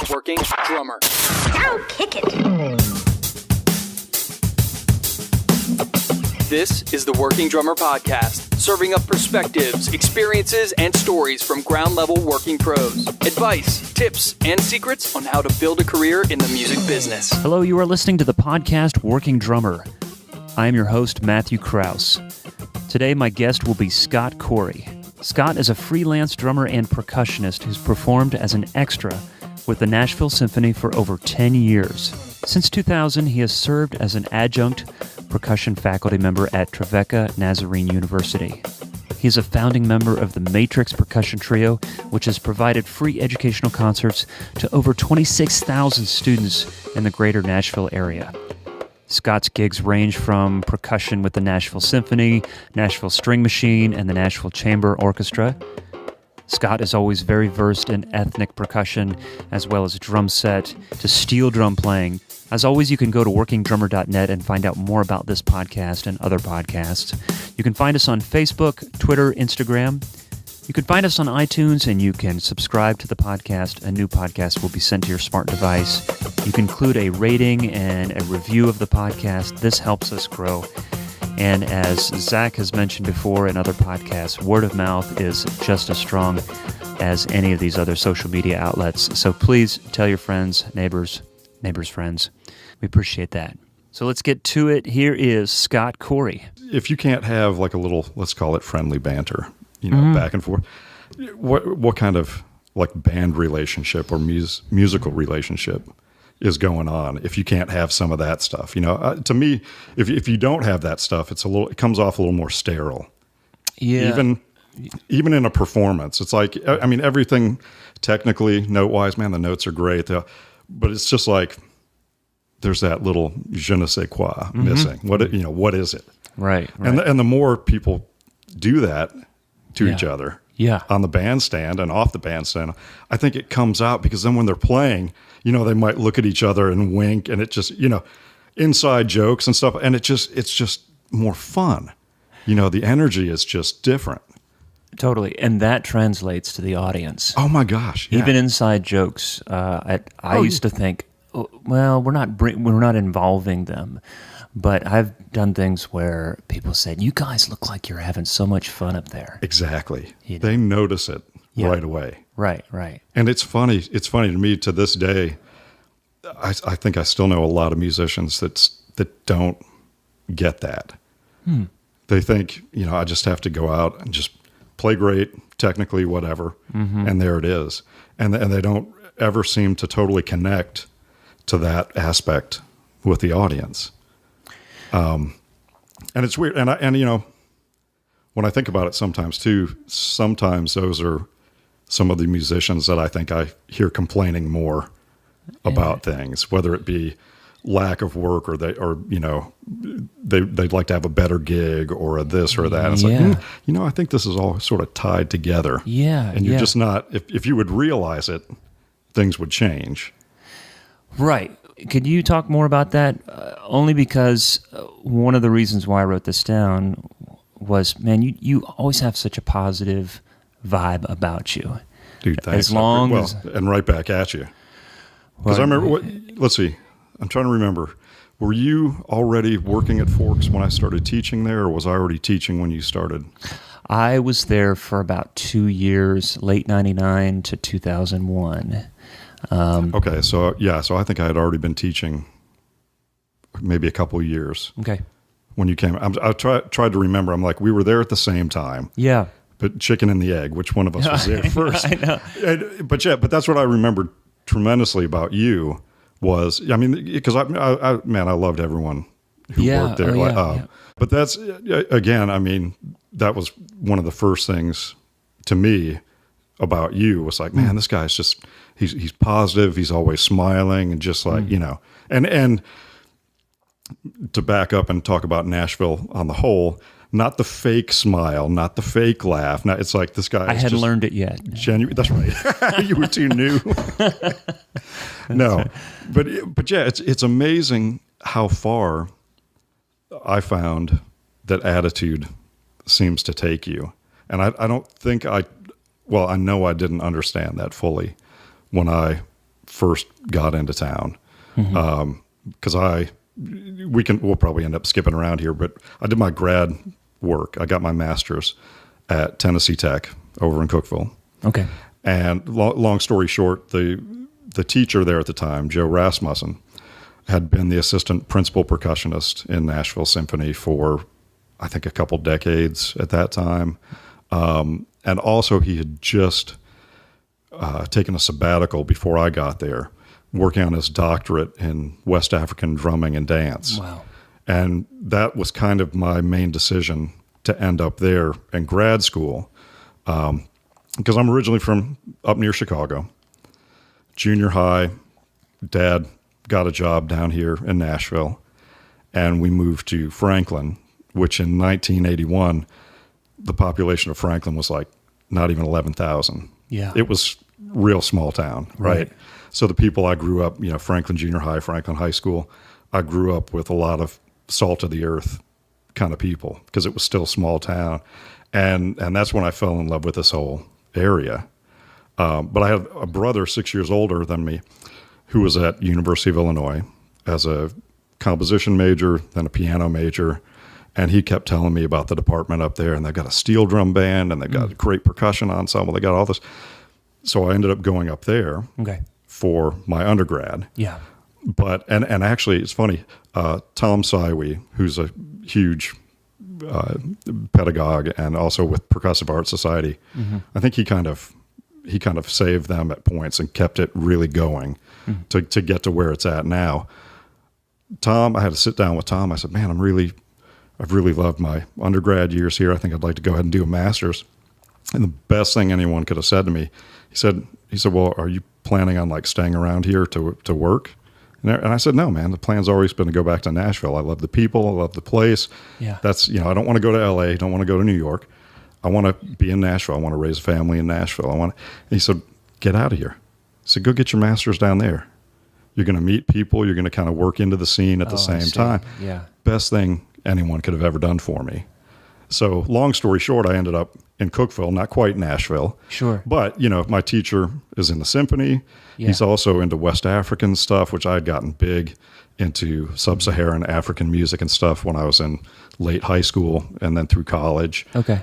working drummer. Now kick it. This is the Working Drummer Podcast, serving up perspectives, experiences, and stories from ground-level working pros. Advice, tips, and secrets on how to build a career in the music business. Hello, you are listening to the podcast Working Drummer. I am your host, Matthew Krause. Today, my guest will be Scot Corey. Scot is a freelance drummer and percussionist who's performed as an extra with the Nashville Symphony for over 10 years. Since 2000, he has served as an adjunct percussion faculty member at Trevecca Nazarene University. He is a founding member of the Matrix Percussion Trio, which has provided free educational concerts to over 26,000 students in the greater Nashville area. Scot's gigs range from percussion with the Nashville Symphony, Nashville String Machine, and the Nashville Chamber Orchestra. Scot is always very versed in ethnic percussion, as well as drum set to steel drum playing. As always, you can go to workingdrummer.net and find out more about this podcast and other podcasts. You can find us on Facebook, Twitter, Instagram. You can find us on iTunes, and you can subscribe to the podcast. A new podcast will be sent to your smart device. You can include a rating and a review of the podcast. This helps us grow. And as Zach has mentioned before in other podcasts, word of mouth is just as strong as any of these other social media outlets. So please tell your friends, neighbors, friends. We appreciate that. So let's get to it. Here is Scot Corey. If you can't have like a little, let's call it friendly banter, back and forth, what kind of like band relationship or musical relationship is going on if you can't have some of that stuff? To me, if you don't have that stuff, it comes off a little more sterile. Yeah. Even in a performance, it's like, I mean, everything technically, note-wise, man, the notes are great, but it's just like there's that little je ne sais quoi missing. What is it? Right. And the more people do that to each other, on the bandstand and off the bandstand, I think it comes out, because then when they're playing, they might look at each other and wink, and it just, inside jokes and stuff, and it's just more fun. The energy is just different. Totally, and that translates to the audience. Oh my gosh! Yeah. Even inside jokes, I used to think, well, we're not involving them, but I've done things where people said, "You guys look like you're having so much fun up there." Exactly, they notice it right away. Right. And it's funny. It's funny to me to this day. I think I still know a lot of musicians that don't get that. They think, I just have to go out and just play great, technically, whatever, and there it is. And they don't ever seem to totally connect to that aspect with the audience. And it's weird. And when I think about it sometimes too, sometimes those are some of the musicians that I think I hear complaining more about things, whether it be lack of work or they'd like to have a better gig or a this or that. And it's like, I think this is all sort of tied together. Yeah. And you're just not, if you would realize it, things would change. Right. Could you talk more about that? Only because one of the reasons why I wrote this down was, man, you always have such a positive vibe about you. Dude, thanks. And right back at you. Because I remember, let's see, I'm trying to remember. Were you already working at Forks when I started teaching there, or was I already teaching when you started? I was there for about 2 years, late 99 to 2001. Okay, so I think I had already been teaching maybe a couple of years. Okay. When you came, I tried to remember. I'm like, we were there at the same time. Yeah. But chicken and the egg, which one of us was there first? I know. But that's what I remembered tremendously about you was, because I loved everyone who worked there. But that's, again, that was one of the first things to me about you was like, man, this guy's just, he's positive. He's always smiling and just like, and to back up and talk about Nashville on the whole, not the fake smile, not the fake laugh. Not, it's like this guy. I hadn't learned it yet. Genuine. That's right. You were too new. No, but yeah, it's amazing how far I found that attitude seems to take you. And I don't think I know I didn't understand that fully when I first got into town. Because we'll probably end up skipping around here, but I did my grad work. I got my master's at Tennessee Tech over in Cookeville. Okay. And long story short, the teacher there at the time, Joe Rasmussen, had been the assistant principal percussionist in Nashville Symphony for, I think, a couple decades at that time. And also he had just taken a sabbatical before I got there, working on his doctorate in West African drumming and dance. Wow. And that was kind of my main decision to end up there in grad school, because I'm originally from up near Chicago. Junior high, Dad got a job down here in Nashville, and we moved to Franklin, which in 1981, the population of Franklin was like not even 11,000. Yeah. It was real small town, right? So the people I grew up, Franklin Junior High, Franklin High School, I grew up with a lot of salt of the earth kind of people because it was still a small town. And that's when I fell in love with this whole area. But I had a brother 6 years older than me who was at University of Illinois as a composition major, then a piano major. And he kept telling me about the department up there, and they've got a steel drum band, and they've got a great percussion ensemble. They got all this. So I ended up going up there for my undergrad. Yeah. But, and actually, it's funny, Tom Sywee, who's a huge pedagogue and also with Percussive Art Society, I think he kind of saved them at points and kept it really going to get to where it's at now. Tom, I had to sit down with Tom. I said, man, I've really loved my undergrad years here. I think I'd like to go ahead and do a master's. And the best thing anyone could have said to me, he said, well, are you planning on like staying around here to work? And I said, no, man, the plan's always been to go back to Nashville. I love the people. I love the place. Yeah. That's, I don't want to go to LA. I don't want to go to New York. I want to be in Nashville. I want to raise a family in Nashville. And he said, get out of here. He said, go get your master's down there. You're going to meet people. You're going to kind of work into the scene at the same time. Yeah. Best thing anyone could have ever done for me. So long story short, I ended up in Cookeville, not quite Nashville. Sure. But, my teacher is in the symphony. Yeah. He's also into West African stuff, which I had gotten big into sub-Saharan African music and stuff when I was in late high school and then through college. Okay.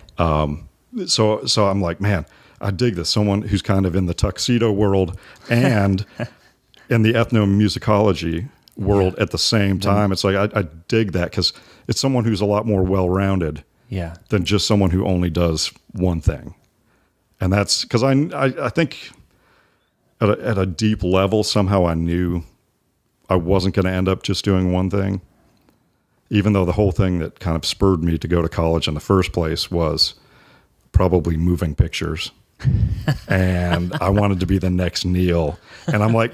So I'm like, man, I dig this. Someone who's kind of in the tuxedo world and in the ethnomusicology world at the same time. It's like, I dig that because it's someone who's a lot more well-rounded than just someone who only does one thing. And that's because I think at a deep level, somehow I knew I wasn't going to end up just doing one thing, even though the whole thing that kind of spurred me to go to college in the first place was probably moving pictures. And I wanted to be the next Neil. And I'm like,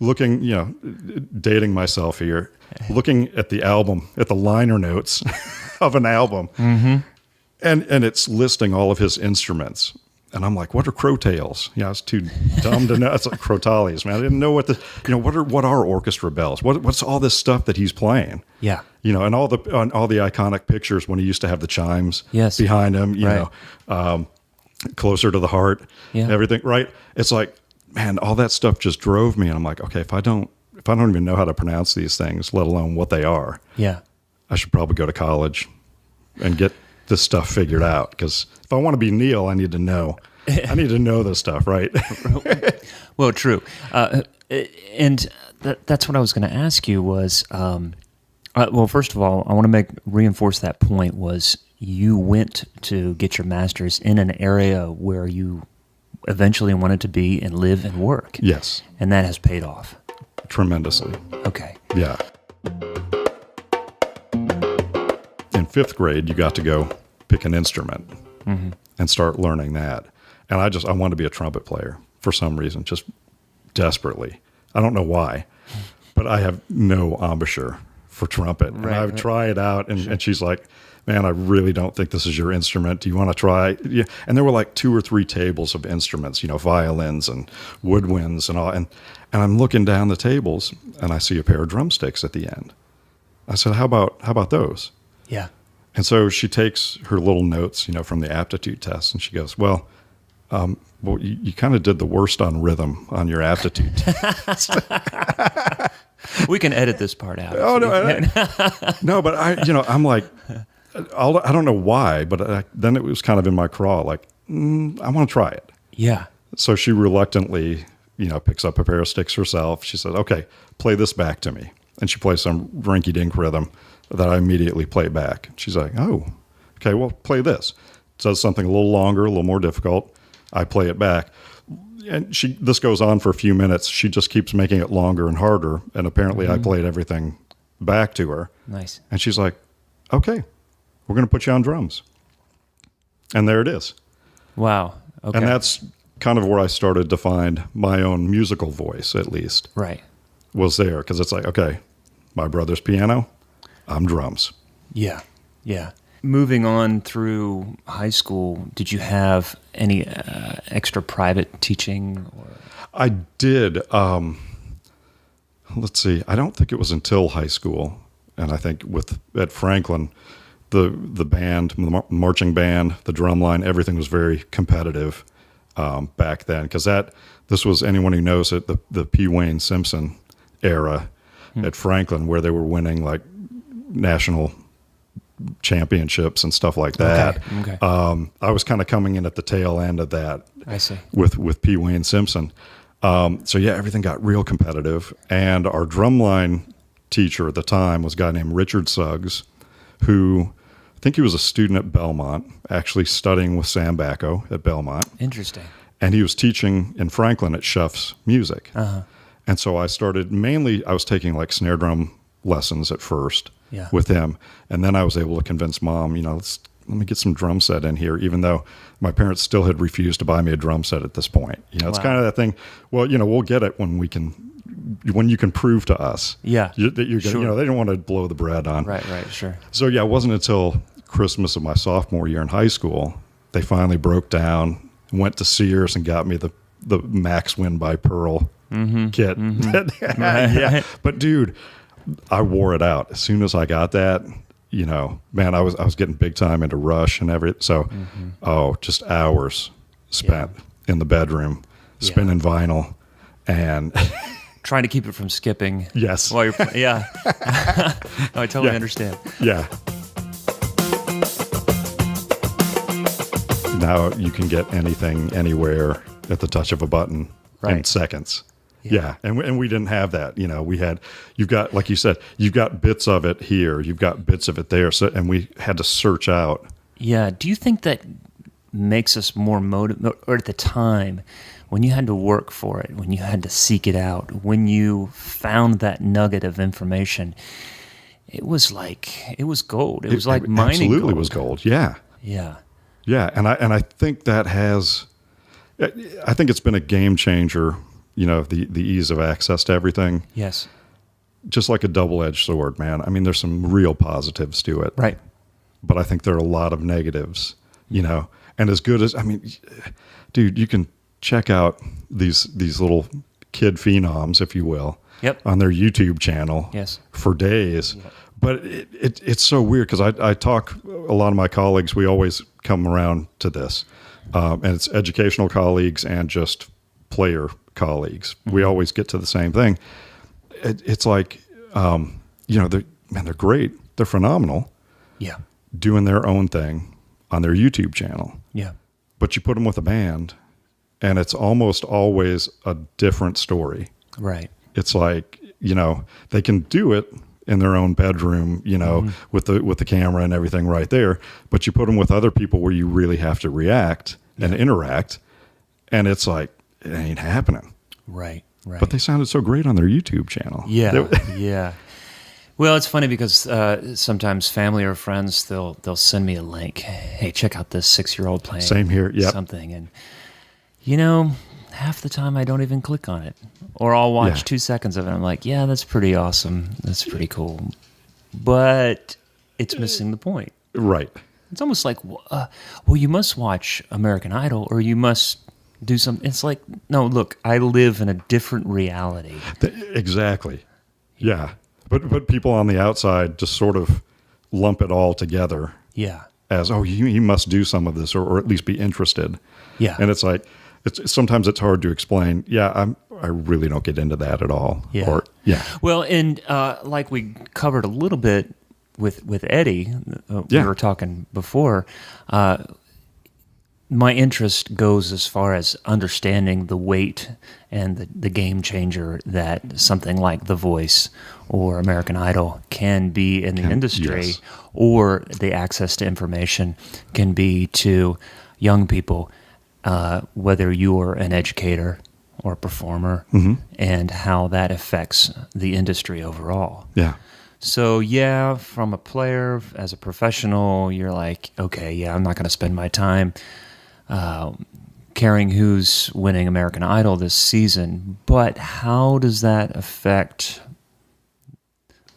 looking, dating myself here, looking at the album, at the liner notes of an album, and it's listing all of his instruments. And I'm like, what are crowtails? I was too dumb to know. It's like crotales, man. I didn't know what what are orchestra bells? What's all this stuff that he's playing? Yeah. And all the iconic pictures when he used to have the chimes behind him, closer to the heart, everything, right? It's like, man, all that stuff just drove me. And I'm like, okay, if I don't even know how to pronounce these things, let alone what they are, I should probably go to college and get this stuff figured out. Because if I want to be Neil, I need to know. I need to know this stuff, right? Well, true. And that's what I was going to ask you was, well, first of all, I want to reinforce that point was you went to get your master's in an area where you eventually wanted to be and live and work. Yes. And that has paid off. Tremendously. Okay. Yeah. In fifth grade, you got to go pick an instrument and start learning that. And I wanted to be a trumpet player for some reason, just desperately. I don't know why, but I have no embouchure for trumpet. Right, and I would try it out, and she's like, man, I really don't think this is your instrument. Do you want to try? Yeah. And there were like 2 or 3 tables of instruments, violins and woodwinds and all. And I'm looking down the tables, and I see a pair of drumsticks at the end. I said, how about those? Yeah. And so she takes her little notes, from the aptitude test, and she goes, well, Well, you kind of did the worst on rhythm on your aptitude test. We can edit this part out. Oh, no, but I'm like, I don't know why, but then it was kind of in my craw, like, I want to try it. Yeah. So she reluctantly, picks up a pair of sticks herself. She said, okay, play this back to me. And she plays some rinky-dink rhythm that I immediately play back. She's like, oh, okay, well, play this. It does something a little longer, a little more difficult. I play it back. And this goes on for a few minutes. She just keeps making it longer and harder. And apparently I played everything back to her. Nice. And she's like, okay, we're going to put you on drums. And there it is. Wow. Okay. And that's kind of where I started to find my own musical voice, at least. Right. Was there. Because it's like, okay, my brother's piano, I'm drums. Yeah. Yeah. Moving on through high school, did you have any extra private teaching? I did. Let's see. I don't think it was until high school, and I think at Franklin, the band, the marching band, the drum line, everything was very competitive back then. Because this was, anyone who knows it, the P. Wayne Simpson era at Franklin, where they were winning like national championships and stuff like that. Okay. I was kind of coming in at the tail end of that. I see. With P. Wayne Simpson. So yeah, everything got real competitive. And our drumline teacher at the time was a guy named Richard Suggs, who I think he was a student at Belmont, actually studying with Sam Bacco at Belmont. Interesting. And he was teaching in Franklin at Schuff's Music. Uh-huh. And so I was taking like snare drum lessons at first. Yeah. With him. And then I was able to convince Mom, let me get some drum set in here, even though my parents still had refused to buy me a drum set at this point. It's kind of that thing, well, we'll get it when you can prove to us. Yeah. That you're Sure. they don't want to blow the bread on. Right, sure. So yeah, it wasn't until Christmas of my sophomore year in high school, they finally broke down, went to Sears and got me the Max Win by Pearl kit. Yeah. But dude, I wore it out as soon as I got that. Man, I was getting big time into Rush and everything. So, just hours spent in the bedroom spinning vinyl and trying to keep it from skipping. Yes. While you're yeah. No, I totally understand. Yeah. Now you can get anything anywhere at the touch of a button in seconds. Yeah. And we didn't have that. You've got, like you said, you've got bits of it here, you've got bits of it there. So, and we had to search out. Yeah. Do you think that makes us more motivated, or at the time when you had to work for it, when you had to seek it out, when you found that nugget of information, it was gold. It was like mining absolutely gold. Was gold. Yeah. Yeah. Yeah. And I think I think it's been a game changer. The ease of access to everything. Yes. Just like a double-edged sword, man. I mean, there's some real positives to it. Right. But I think there are a lot of negatives, And as good as, dude, you can check out these little kid phenoms, if you will, on their YouTube channel for days. Yep. But it's so weird because I talk, a lot of my colleagues, we always come around to this. And it's educational colleagues and just player colleagues. We always get to the same thing. It's like, they're great. They're phenomenal. Yeah. Doing their own thing on their YouTube channel. Yeah. But you put them with a band and it's almost always a different story. Right. It's like, they can do it in their own bedroom, with the camera and everything right there. But you put them with other people where you really have to react and interact. And it's like, it ain't happening. Right. But they sounded so great on their YouTube channel. Yeah. Yeah. Well, it's funny because sometimes family or friends, they'll send me a link. Hey, check out this 6-year-old playing. Same here. Yep. Something. And, half the time I don't even click on it. Or I'll watch 2 seconds of it. I'm like, yeah, that's pretty awesome. That's pretty cool. But it's missing the point. Right. It's almost like, well, you must watch American Idol or you must do something. It's like, no, look, I live in a different reality. Exactly. Yeah. But people on the outside just sort of lump it all together. Yeah. as, oh, he must do some of this or at least be interested. Yeah. And it's like, sometimes it's hard to explain. Yeah, I really don't get into that at all. Yeah. Or, yeah. Well, and like we covered a little bit with Eddie, we were talking before, my interest goes as far as understanding the weight and the game changer that something like The Voice or American Idol can be in the industry, yes. or the access to information can be to young people, whether you're an educator or a performer, and how that affects the industry overall. Yeah. So, yeah, from a player, as a professional, you're like, okay, yeah, I'm not going to spend my time caring who's winning American Idol this season, but how does that affect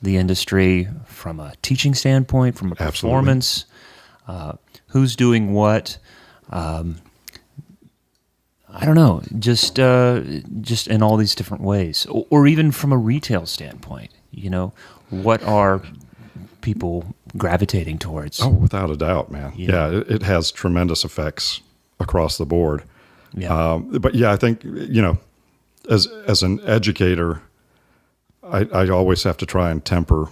the industry from a teaching standpoint, from a performance? Who's doing what? I don't know, just in all these different ways, or even from a retail standpoint, what are people gravitating towards? Oh, without a doubt, man. Yeah, it has tremendous effects across the board. Yeah. But yeah, I think, as an educator, I always have to try and temper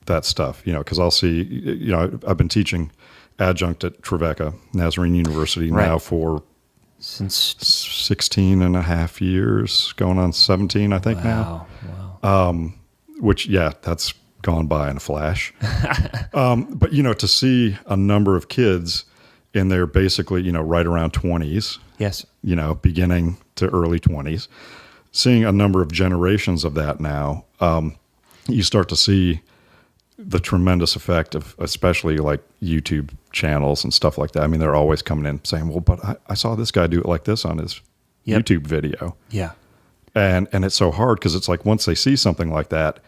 that stuff, because I'll see, I've been teaching adjunct at Trevecca Nazarene University now for since 16 and a half years, going on 17, I think now. Wow. Which, that's gone by in a flash. But, to see a number of kids in their basically, right around 20s. Yes. Beginning to early 20s, seeing a number of generations of that now, you start to see the tremendous effect of especially like YouTube channels and stuff like that. I mean, they're always coming in saying, well, but I saw this guy do it like this on his YouTube video. Yeah. And it's so hard because it's like once they see something like that,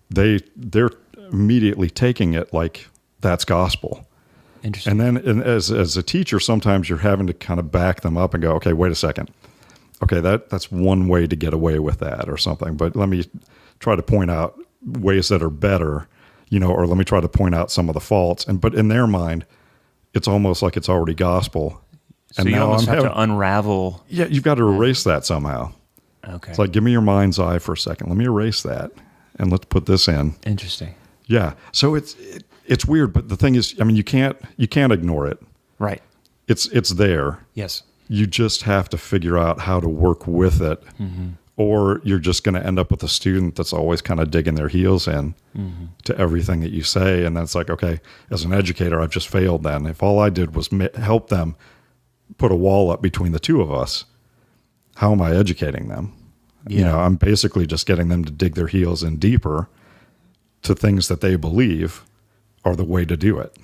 they're immediately taking it like that's gospel. Interesting. And then as a teacher, sometimes you're having to kind of back them up and go, okay, wait a second. Okay, that's one way to get away with that or something. But let me try to point out ways that are better, or let me try to point out some of the faults. But in their mind, it's almost like it's already gospel. So you almost have to unravel. Yeah, you've got to erase that somehow. Okay. It's like, give me your mind's eye for a second. Let me erase that, and let's put this in. Interesting. Yeah. So it's weird, but the thing is, I mean, you can't ignore it. Right. It's there. Yes. You just have to figure out how to work with it, or you're just going to end up with a student that's always kind of digging their heels in to everything that you say. And that's like, okay, as an educator, I've just failed then. If all I did was help them put a wall up between the two of us, how am I educating them? Yeah. I'm basically just getting them to dig their heels in deeper to things that they believe are the way to do it.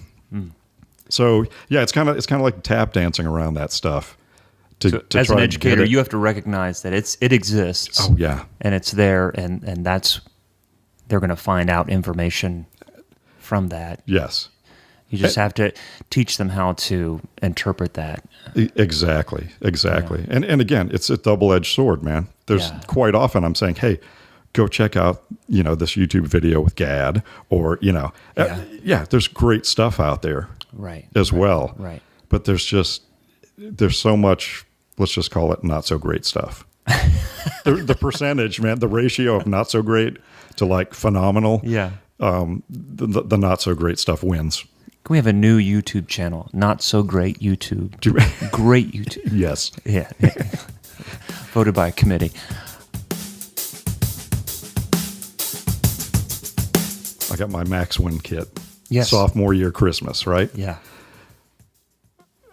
So yeah, it's kind of like tap dancing around that stuff. So as an educator, you have to recognize that it exists. Oh yeah, and it's there, and that's they're going to find out information from that. Yes, you just have to teach them how to interpret that. Exactly. Yeah. And again, it's a double-edged sword, man. There's quite often I'm saying, hey, go check out this YouTube video with Gad, or there's great stuff out there, as well. Right. But there's so much, let's just call it not so great stuff. the percentage, man, the ratio of not so great to like phenomenal. Yeah. The not so great stuff wins. Can we have a new YouTube channel? Not so great YouTube. Great YouTube. Yes. Yeah. Voted by a committee. I got my Max Win kit. Yes. Sophomore year Christmas, right? Yeah.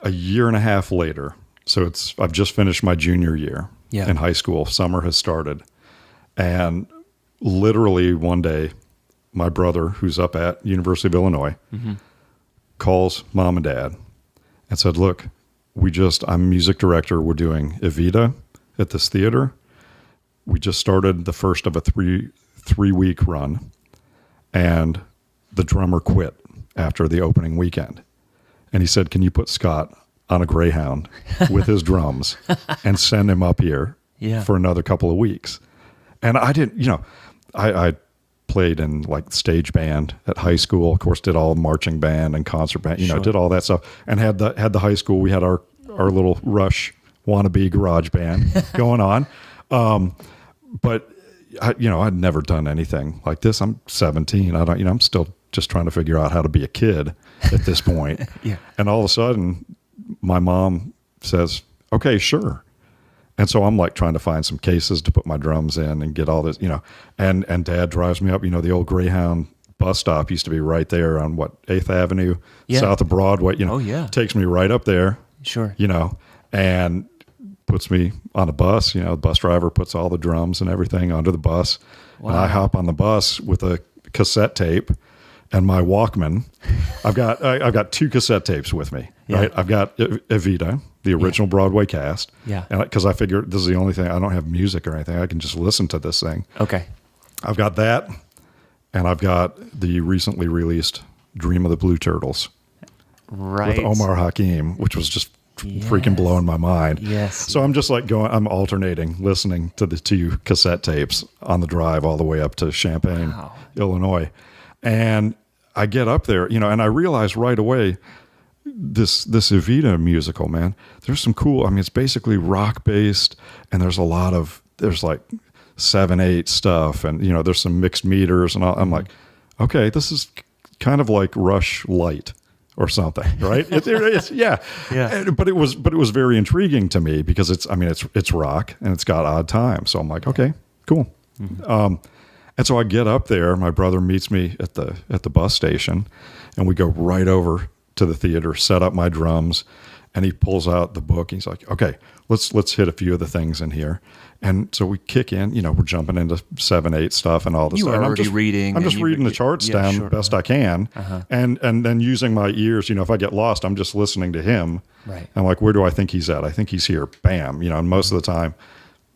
A year and a half later, so I've just finished my junior year in high school. Summer has started. And literally one day, my brother, who's up at University of Illinois, calls mom and dad and said, look, I'm music director. We're doing Evita at this theater. We just started the first of a three-week run, and the drummer quit after the opening weekend. And he said, can you put Scott on a Greyhound with his drums and send him up here for another couple of weeks? And I didn't, I played in like stage band at high school. Of course, did all marching band and concert band, did all that stuff, and had the high school. We had our little Rush wannabe garage band going on. But I'd never done anything like this. I'm 17. I'm still just trying to figure out how to be a kid at this point. Yeah. And all of a sudden my mom says, okay, sure. And so I'm like trying to find some cases to put my drums in and get all this, and Dad drives me up, the old Greyhound bus stop used to be right there on 8th Avenue, south of Broadway, Oh, yeah. Takes me right up there. Sure. And puts me on a bus, the bus driver puts all the drums and everything onto the bus. Wow. And I hop on the bus with a cassette tape and my Walkman. I've got 2 cassette tapes with me, right? I've got Evita, the original Broadway cast. Yeah. And because I figured this is the only thing, I don't have music or anything. I can just listen to this thing. Okay. I've got that, and I've got the recently released Dream of the Blue Turtles. Right. With Omar Hakim, which was just freaking blowing my mind. Yes. So I'm just like I'm alternating, listening to the 2 cassette tapes on the drive all the way up to Champaign, Illinois. And I get up there, and I realize right away, this Evita musical, man, there's some cool, it's basically rock based, and there's like 7/8 stuff, and there's some mixed meters and all. I'm like, okay, this is kind of like Rush Light or something, right? Yeah. But it was very intriguing to me because it's rock and it's got odd time. So I'm like, okay, cool. Mm-hmm. And so I get up there. My brother meets me at the bus station, and we go right over to the theater, set up my drums, and he pulls out the book. He's like, okay, let's hit a few of the things in here. And so we kick in, we're jumping into 7/8 stuff and all this stuff. You are already reading. I'm just reading the charts down best I can. And then using my ears, if I get lost, I'm just listening to him. Right. I'm like, where do I think he's at? I think he's here. Bam. And most of the time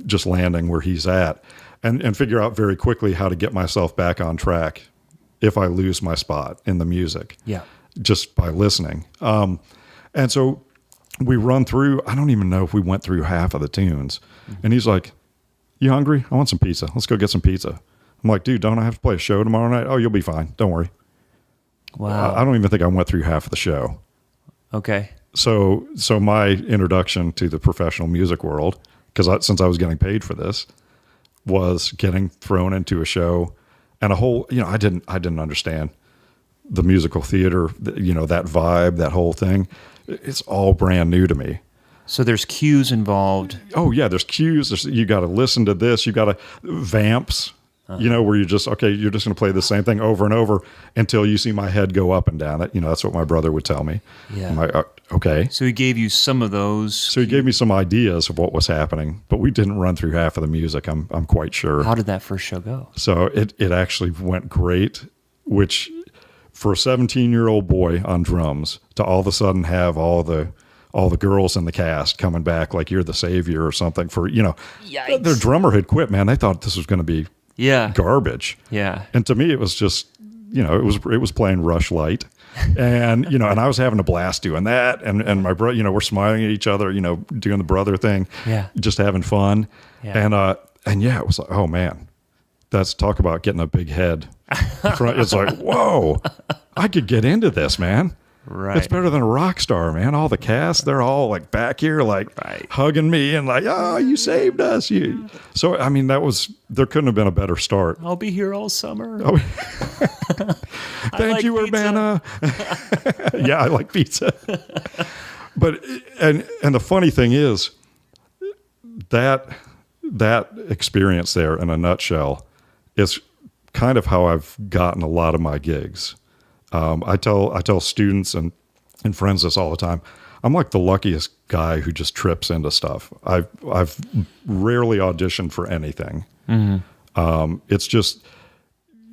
just landing where he's at and figure out very quickly how to get myself back on track if I lose my spot in the music. Yeah. Just by listening. And so we run through, I don't even know if we went through half of the tunes. Mm-hmm. And he's like, you hungry? I want some pizza. Let's go get some pizza. I'm like, dude, don't I have to play a show tomorrow night? Oh, you'll be fine. Don't worry. Wow. I don't even think I went through half of the show. Okay. So my introduction to the professional music world, because since I was getting paid for this, was getting thrown into a show and a whole, I didn't understand the musical theater, that vibe, that whole thing. It's all brand new to me. So there's cues involved. Oh yeah, there's cues. You got to listen to this. You got to vamps. Where you're just you're just going to play the same thing over and over until you see my head go up and down. That's what my brother would tell me. Yeah. I'm like, okay. So he gave you some of those. So he gave me some ideas of what was happening, but we didn't run through half of the music. I'm quite sure. How did that first show go? So it actually went great, which for a 17-year-old boy on drums to all of a sudden have all the girls in the cast coming back like you're the savior or something for, Yikes. Their drummer had quit, man. They thought this was going to be garbage. Yeah. And to me, it was just, it was playing Rush Light and, and I was having a blast doing that. And my brother, we're smiling at each other, doing the brother thing, just having fun. Yeah. And it was like, oh man, that's talk about getting a big head. It's like, whoa, I could get into this, man. Right. It's better than a rock star, man. All the cast, they're all like back here, like hugging me and like, oh, you saved us. So, there couldn't have been a better start. I'll be here all summer. Oh. Thank you, Urbana. Yeah, I like pizza. But, and the funny thing is that experience there in a nutshell is kind of how I've gotten a lot of my gigs. I tell students and friends this all the time. I'm like the luckiest guy who just trips into stuff. I've rarely auditioned for anything. Mm-hmm. It's just,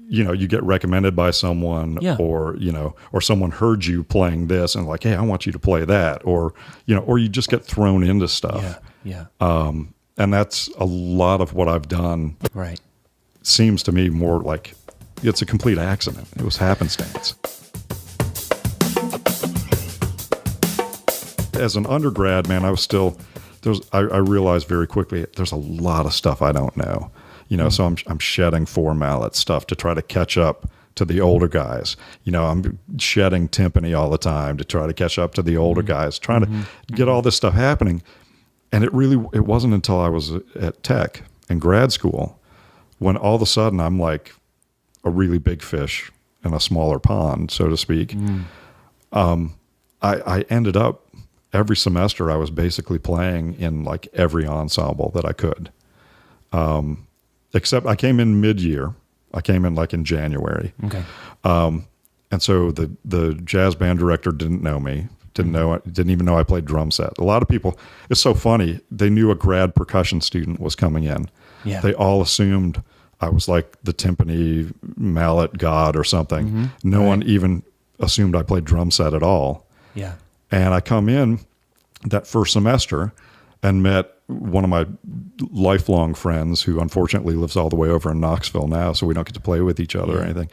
you get recommended by someone or someone heard you playing this and like, hey, I want you to play that. Or you just get thrown into stuff. Yeah. And that's a lot of what I've done. Right. Seems to me more like it's a complete accident. It was happenstance. As an undergrad, man, I realized very quickly there's a lot of stuff I don't know. So I'm shedding 4-mallet stuff to try to catch up to the older guys. I'm shedding timpani all the time to try to catch up to the older guys, trying to get all this stuff happening. And it wasn't until I was at Tech in grad school when all of a sudden I'm like a really big fish in a smaller pond, so to speak. I ended up every semester I was basically playing in like every ensemble that I could. Except I came in mid-year. I came in like in January. Okay. And so the jazz band director didn't know me, didn't even know I played drum set. A lot of people, it's so funny, they knew a grad percussion student was coming in. Yeah. They all assumed I was like the timpani mallet god or something. No one even assumed I played drum set at all. Yeah. And I come in that first semester and met one of my lifelong friends who unfortunately lives all the way over in Knoxville now, so we don't get to play with each other or anything.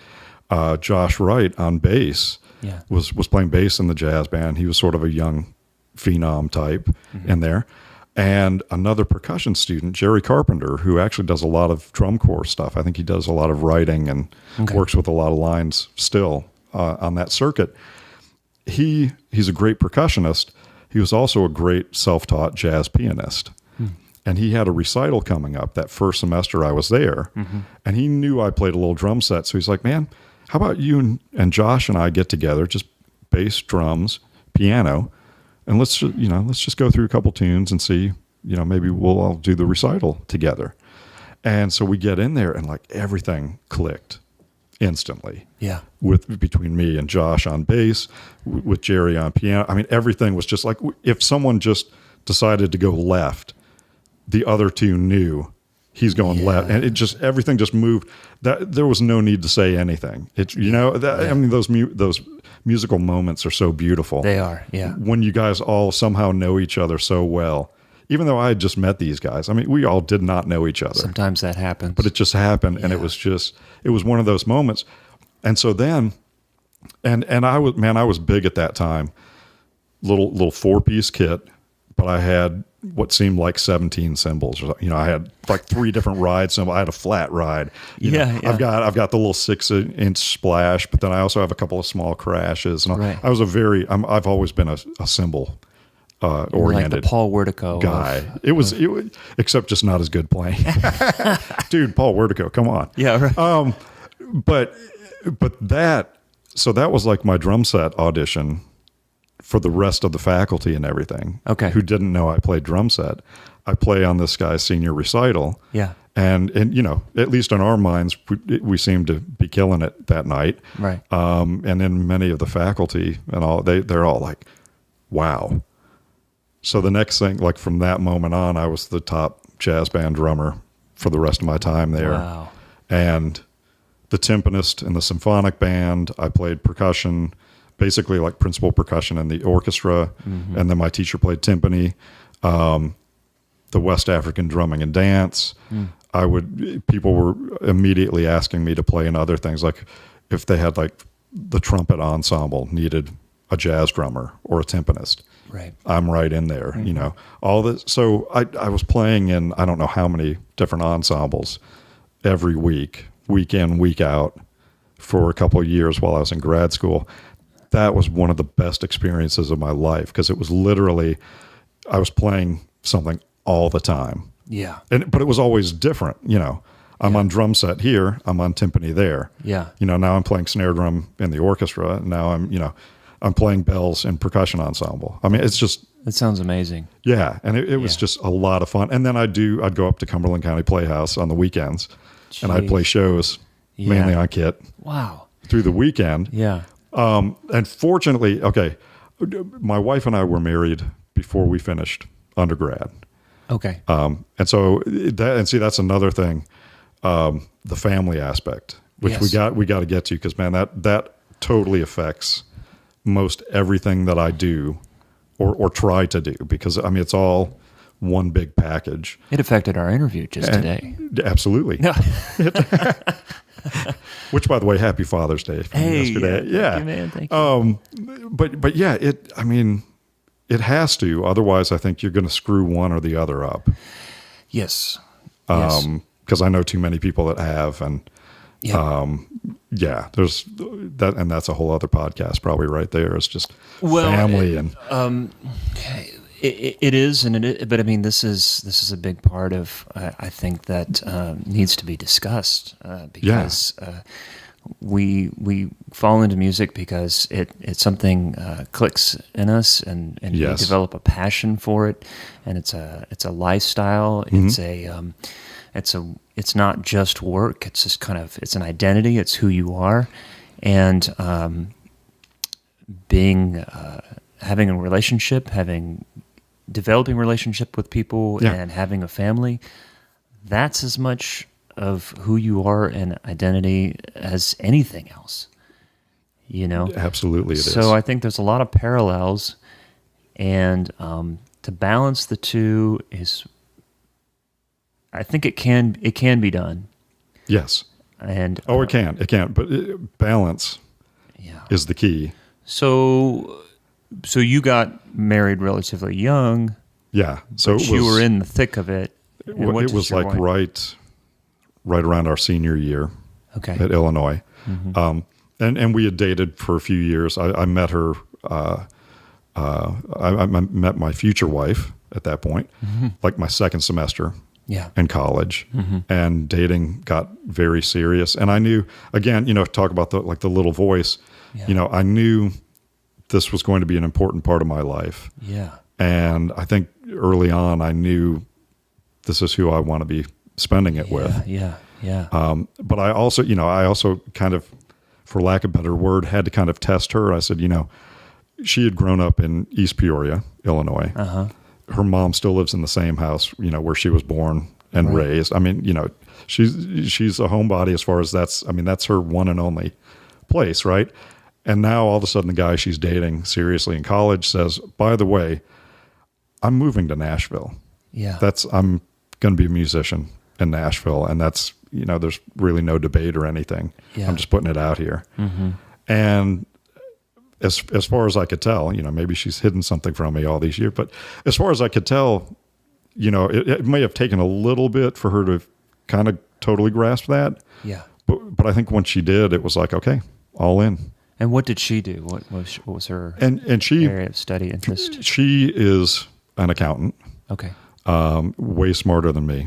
Josh Wright on bass was playing bass in the jazz band. He was sort of a young phenom type in there. And another percussion student, Jerry Carpenter, who actually does a lot of drum corps stuff. I think he does a lot of writing and works with a lot of lines still on that circuit. He's a great percussionist. He was also a great self-taught jazz pianist. And he had a recital coming up that first semester I was there. And he knew I played a little drum set. So he's like, man, how about you and Josh and I get together, just bass, drums, piano, and let's just go through a couple tunes and see, maybe we'll all do the recital together. And so we get in there and like everything clicked instantly. Yeah. Between me and Josh on bass, with Jerry on piano. I mean, everything was just like, if someone just decided to go left, the other two knew he's going left, and everything just moved. That there was no need to say anything. I mean, those musical moments are so beautiful. They are, yeah. When you guys all somehow know each other so well, even though I had just met these guys. I mean, we all did not know each other. Sometimes that happens, but it just happened, and it was one of those moments. And so then, and I was big at that time. Little 4-piece kit, but I had what seemed like 17 cymbals. I had like 3 different ride cymbals. I had a flat ride. I've got the little 6-inch splash, but then I also have a couple of small crashes. And I was I've always been a cymbal oriented, like the Paul Wertico guy. It was except just not as good playing. Dude, Paul Wertico, come on. Yeah, right. But that was like my drum set audition for the rest of the faculty and everything. Okay. Who didn't know I played drum set. I play on this guy's senior recital. Yeah. And at least in our minds, we seemed to be killing it that night. Right. And then many of the faculty and all, they're all like, wow. So the next thing, like from that moment on, I was the top jazz band drummer for the rest of my time there. Wow. And the timpanist in the symphonic band, I played percussion, basically like principal percussion in the orchestra. And then my teacher played timpani, the West African drumming and dance. People were immediately asking me to play in other things. Like if they had like the trumpet ensemble needed a jazz drummer or a timpanist. Right. I'm right in there, all this. So I was playing in, I don't know how many different ensembles every week in, week out for a couple of years while I was in grad school. That was one of the best experiences of my life because it was literally, I was playing something all the time. Yeah. But it was always different, I'm on drum set here, I'm on timpani there. Yeah. Now I'm playing snare drum in the orchestra. Now I'm playing bells in percussion ensemble. I mean, it's just... It sounds amazing. Yeah, and it was just a lot of fun. And then I'd go up to Cumberland County Playhouse on the weekends, and I'd play shows, mainly on kit. Wow. Through the weekend. Yeah. And fortunately, my wife and I were married before we finished undergrad. Okay. And so that's another thing, the family aspect, which we got to get to, because man, that totally affects most everything that I do or try to do, because I mean, it's all one big package. It affected our interview today. Absolutely. No. Which, by the way, happy Father's Day from yesterday. Yeah. Thank you, man. Thank you. But yeah, it has to. Otherwise, I think you're going to screw one or the other up. Yes. Because because I know too many people that have, and there's that, and that's a whole other podcast probably right there. It's just family and. It is, but I mean, this is a big part of I think that needs to be discussed because we fall into music because it's something clicks in us and we develop a passion for it, and it's a lifestyle. It's not just work. It's just it's an identity. It's who you are, and having a relationship, developing relationship with people and having a family, that's as much of who you are and identity as anything else, Absolutely it is. So I think there's a lot of parallels, and to balance the two I think it can be done. Yes. And it can, but balance is the key. So you got married relatively young. Yeah. So you were in the thick of it. It was like right around our senior year at Illinois. Mm-hmm. And we had dated for a few years. I met her. I met my future wife at that point, like my second semester in college. Mm-hmm. And dating got very serious. And I knew, again, talk about the little voice, I knew this was going to be an important part of my life. Yeah. And I think early on I knew this is who I want to be spending it with. Yeah. But I also kind of, for lack of a better word, had to kind of test her. I said, she had grown up in East Peoria, Illinois. Uh-huh. Her mom still lives in the same house, where she was born and raised. I mean, she's a homebody as far as that's her one and only place, right? And now all of a sudden the guy she's dating seriously in college says, by the way, I'm moving to Nashville. Yeah. I'm going to be a musician in Nashville. And that's, there's really no debate or anything. Yeah. I'm just putting it out here. Mm-hmm. And as far as I could tell, maybe she's hidden something from me all these years, but as far as I could tell, it may have taken a little bit for her to kind of totally grasp that. Yeah. But I think once she did, it was like, okay, all in. And what did she do? What was her she, area of study interest? She is an accountant. Okay. Way smarter than me,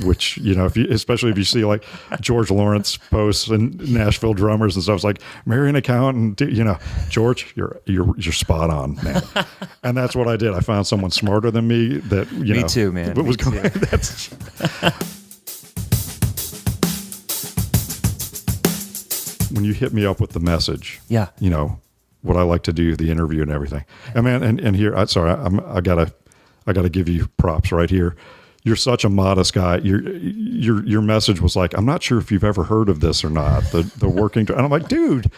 which, especially if you see like George Lawrence posts and Nashville drummers and stuff, it's like, marry an accountant, George, you're spot on, man. And that's what I did. I found someone smarter than me that, me too, man. Me too. When you hit me up with the message, what I like to do, the interview and everything. And man, and here, I gotta give you props right here. You're such a modest guy. Your message was like, I'm not sure if you've ever heard of this or not. The working, and I'm like, dude,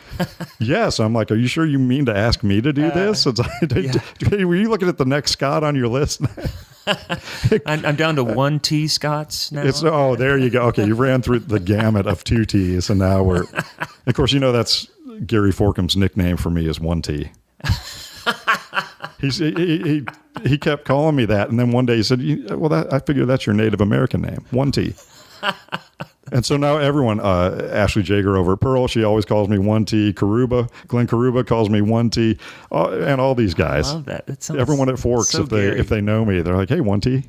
yes. I'm like, are you sure you mean to ask me to do this? It's like, were you looking at the next Scot on your list? I'm down to 1 T Scots now. There you go. Okay, you ran through the gamut of 2 T's, and now we're. Of course, that's Gary Forkam's nickname for me is 1 T. He kept calling me that, and then one day he said, I figure that's your Native American name, 1 T. And so now everyone, Ashley Jager over at Pearl, she always calls me 1 T. Glenn Karuba calls me 1 T. And all these guys. I love that. Everyone at Forks, so if they know me, they're like, hey, 1 T.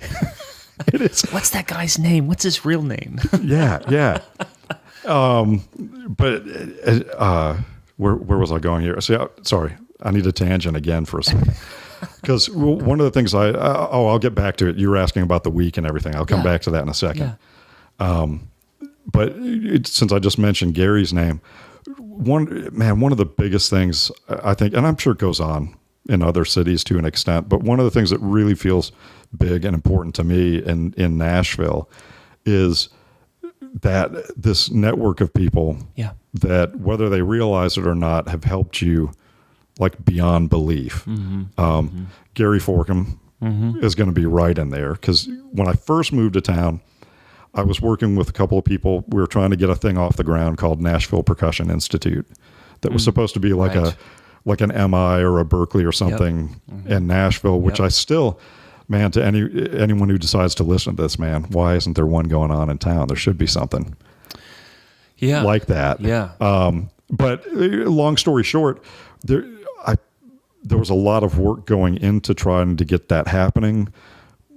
It is. What's that guy's name? What's his real name? Yeah. But where was I going here? Sorry, I need a tangent again for a second. Because one of the things I'll get back to it. You were asking about the week and everything. I'll come back to that in a second. Yeah. But since I just mentioned Gary's name, one of the biggest things I think, and I'm sure it goes on in other cities to an extent, but one of the things that really feels big and important to me in Nashville is that this network of people that, whether they realize it or not, have helped you like beyond belief. Mm-hmm. Gary Forkam is going to be right in there, because when I first moved to town, I was working with a couple of people. We were trying to get a thing off the ground called Nashville Percussion Institute that was supposed to be like an MI or a Berkeley or something in Nashville, which I still, man, to anyone who decides to listen to this, man, why isn't there one going on in town? There should be something like that. Yeah. But long story short, there was a lot of work going into trying to get that happening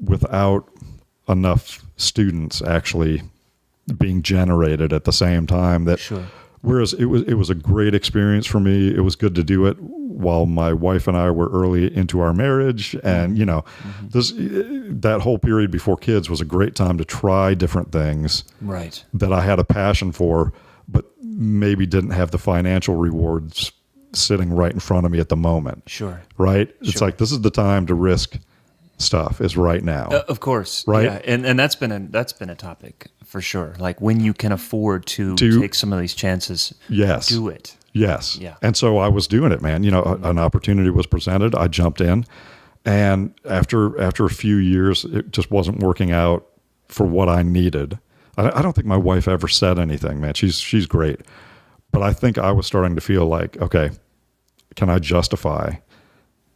without enough students actually being generated at the same time. Whereas it was a great experience for me. It was good to do it while my wife and I were early into our marriage. And, that whole period before kids was a great time to try different things that I had a passion for, but maybe didn't have the financial rewards sitting right in front of me at the moment. Sure. Right? It's like, this is the time to risk stuff, is right now. Of course. Right. Yeah. And that's been a topic for sure. Like when you can afford to take some of these chances, do it. Yes. Yeah. And so I was doing it, man. An opportunity was presented. I jumped in, and after a few years, it just wasn't working out for what I needed. I don't think my wife ever said anything, man. She's great. But I think I was starting to feel like, okay, can I justify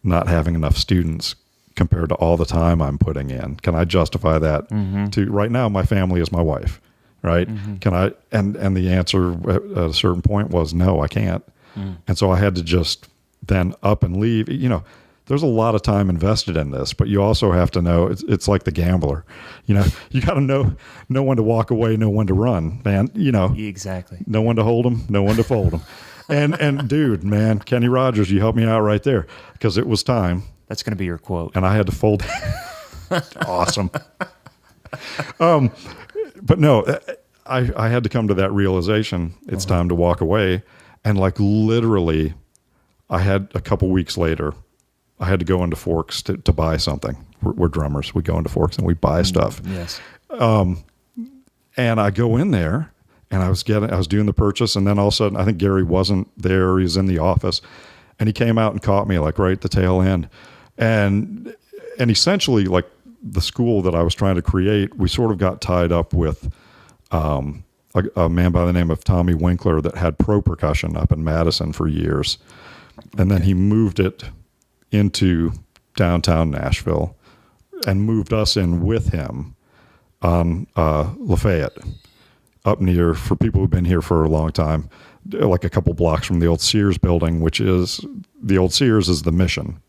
not having enough students compared to all the time I'm putting in? Can I justify that to right now? My family is my wife, right? Can I? And the answer at a certain point was no, I can't. And so I had to just then up and leave. There's a lot of time invested in this, but you also have to know it's like the gambler. You got to know when to walk away, know when to run, man. Exactly. Know when to hold them, know when to fold them. And dude, man, Kenny Rogers, you helped me out right there, because it was time. That's going to be your quote. And I had to fold. Awesome. But no, I had to come to that realization. It's time to walk away. And like literally, I had a couple weeks later, I had to go into Forks to buy something. We're drummers. We go into Forks and we buy stuff. Yes. And I go in there and I was doing the purchase. And then all of a sudden, I think Gary wasn't there. He was in the office, and he came out and caught me like right at the tail end. And essentially, like the school that I was trying to create, we sort of got tied up with a man by the name of Tommy Winkler that had pro percussion up in Madison for years. And then he moved it into downtown Nashville and moved us in with him on Lafayette, up near, for people who've been here for a long time, like a couple blocks from the old Sears building, which is, the old Sears is the Mission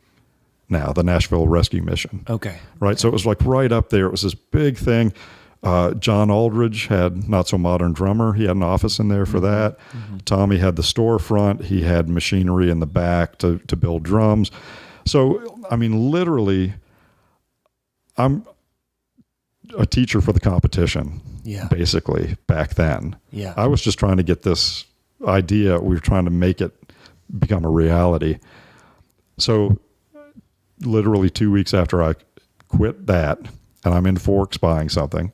now, the Nashville Rescue Mission. Okay. Right. Okay. So it was like right up there. It was this big thing. John Aldridge had Not So Modern Drummer. He had an office in there for that. Tommy had the storefront. He had machinery in the back to build drums. So, I mean, literally, I'm a teacher for the competition, basically, back then. Yeah. I was just trying to get this idea. We were trying to make it become a reality. So, literally 2 weeks after I quit that, and I'm in Forks buying something,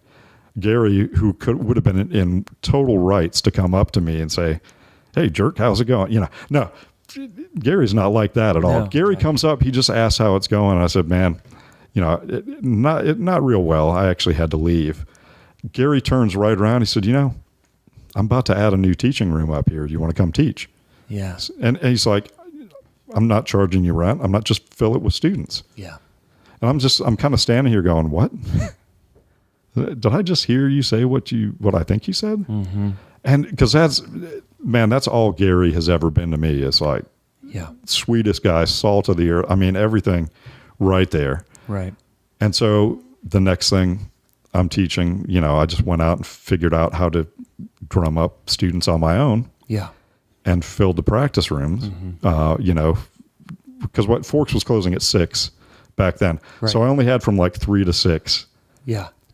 Gary, who would have been in total rights to come up to me and say, "Hey, jerk, how's it going?" No, Gary's not like that at all. No, Gary comes up, he just asks how it's going. I said, "Man, not real well. I actually had to leave." Gary turns right around. He said, "I'm about to add a new teaching room up here. Do you want to come teach?" Yeah. And he's like, "I'm not charging you rent. I'm not, just fill it with students." Yeah. And I'm kind of standing here going, "What? Did I just hear you say what I think you said?" And because that's all Gary has ever been to me. It's like, sweetest guy, salt of the earth. I mean, everything right there. Right. And so the next thing I'm teaching, I just went out and figured out how to drum up students on my own. Yeah. And filled the practice rooms, because Forks was closing at 6 back then. Right. So I only had from like 3 to 6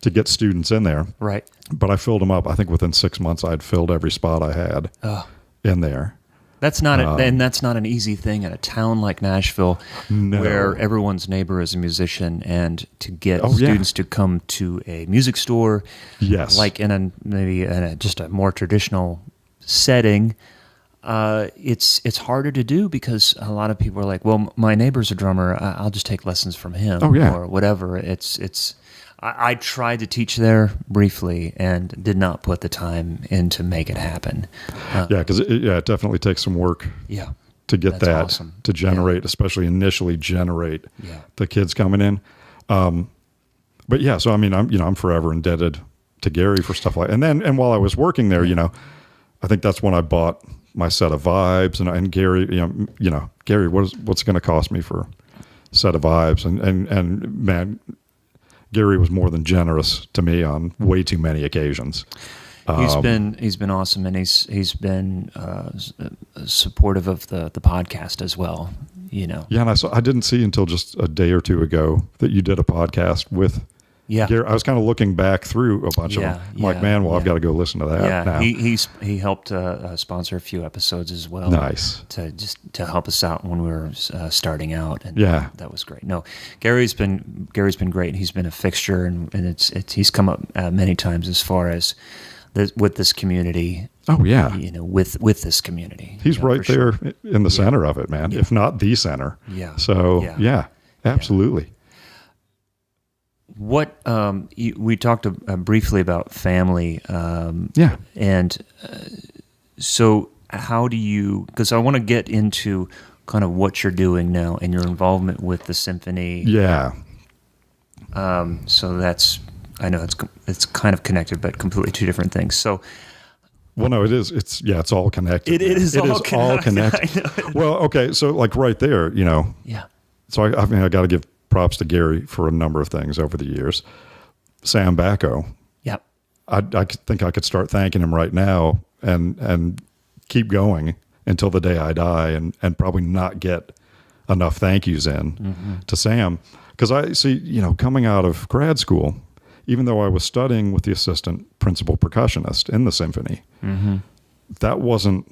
to get students in there. Right. But I filled them up. I think within 6 months, I'd filled every spot I had in there. That's not and that's not an easy thing in a town like Nashville, where everyone's neighbor is a musician, and to get students to come to a music store, like in maybe just a more traditional setting, it's harder to do, because a lot of people are like, "Well, my neighbor's a drummer. I'll just take lessons from him," or whatever. I tried to teach there briefly and did not put the time in to make it happen. Because it definitely takes some work. To get that awesome. To generate, especially initially generate the kids coming in. But yeah, so I mean, I'm forever indebted to Gary for stuff like, and while I was working there, I think that's when I bought my set of vibes, and Gary, Gary, what's it going to cost me for a set of vibes? And man, Gary was more than generous to me on way too many occasions. He's been awesome, and he's been supportive of the podcast as well. Yeah, and I didn't see until just a day or two ago that you did a podcast with. Yeah, Gary. I was kind of looking back through a bunch of them. I'm like, man, I've got to go listen to that. Now. He helped sponsor a few episodes as well. Nice to help us out when we were starting out, and that was great. No, Gary's been great. He's been a fixture, and he's come up many times as far as with this community. Oh yeah, with this community. He's right there in the center of it, man. If not the center. Yeah. So absolutely. Yeah. What we talked briefly about family, and so how do you? Because I want to get into kind of what you're doing now and your involvement with the symphony. Yeah. So I know it's kind of connected, but completely two different things. So. Well, no, it is. It's all connected. It is all connected. Well, okay, so like right there, Yeah. So I mean, I got to give props to Gary for a number of things over the years. Sam Bacco. Yep. I think I could start thanking him right now and keep going until the day I die and probably not get enough thank yous in to Sam. Because I see, coming out of grad school, even though I was studying with the assistant principal percussionist in the symphony, that wasn't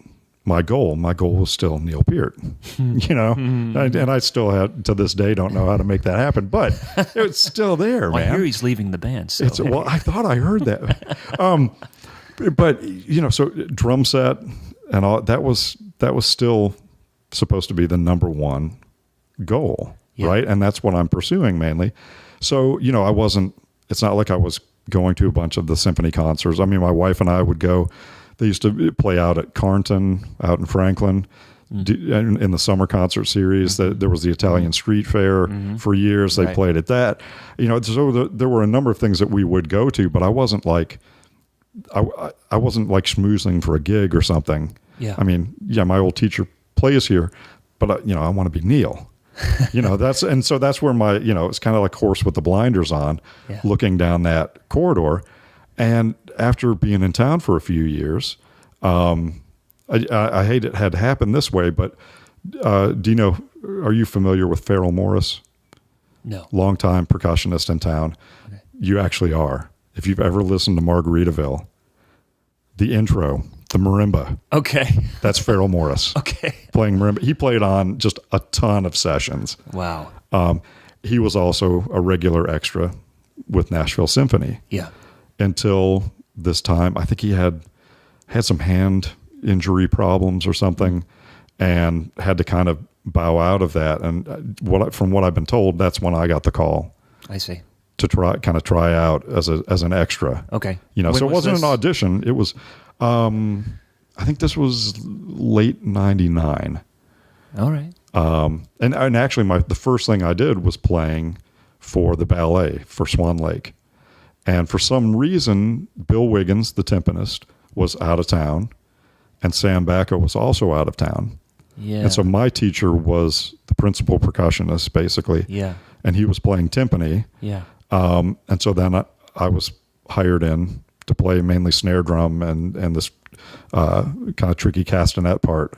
my goal. My goal was still Neil Peart, and I still to this day don't know how to make that happen, but it's still there, man. I hear he's leaving the band. So. Well, I thought I heard that. But so drum set and all that was still supposed to be the number one goal, right? And that's what I'm pursuing mainly. So, it's not like I was going to a bunch of the symphony concerts. I mean, my wife and I would go. They used to play out at Carnton, out in Franklin, in the summer concert series. There was the Italian Street Fair for years. They played at that. So there were a number of things that we would go to, but I wasn't like schmoozing for a gig or something. Yeah. I mean, my old teacher plays here, but I want to be Neil. That's where my, it's kind of like horse with the blinders on, looking down that corridor. And after being in town for a few years, I hate it had happened this way, but are you familiar with Farrell Morris? No. Longtime percussionist in town. Okay. You actually are. If you've ever listened to Margaritaville, the intro, the marimba. Okay. That's Farrell Morris. Okay. Playing marimba. He played on just a ton of sessions. Wow. He was also a regular extra with Nashville Symphony. Yeah. Until this time, I think he had some hand injury problems or something, and had to kind of bow out of that. And from what I've been told, that's when I got the call. I see. To try out as an extra. Okay. So it wasn't an audition. It was, I think this was late '99. All right. And actually, the first thing I did was playing for the ballet for Swan Lake. And for some reason, Bill Wiggins, the timpanist, was out of town, and Sam Bacco was also out of town. Yeah. And so my teacher was the principal percussionist, basically. Yeah. And he was playing timpani. Yeah. And so then I was hired in to play mainly snare drum and this kind of tricky castanet part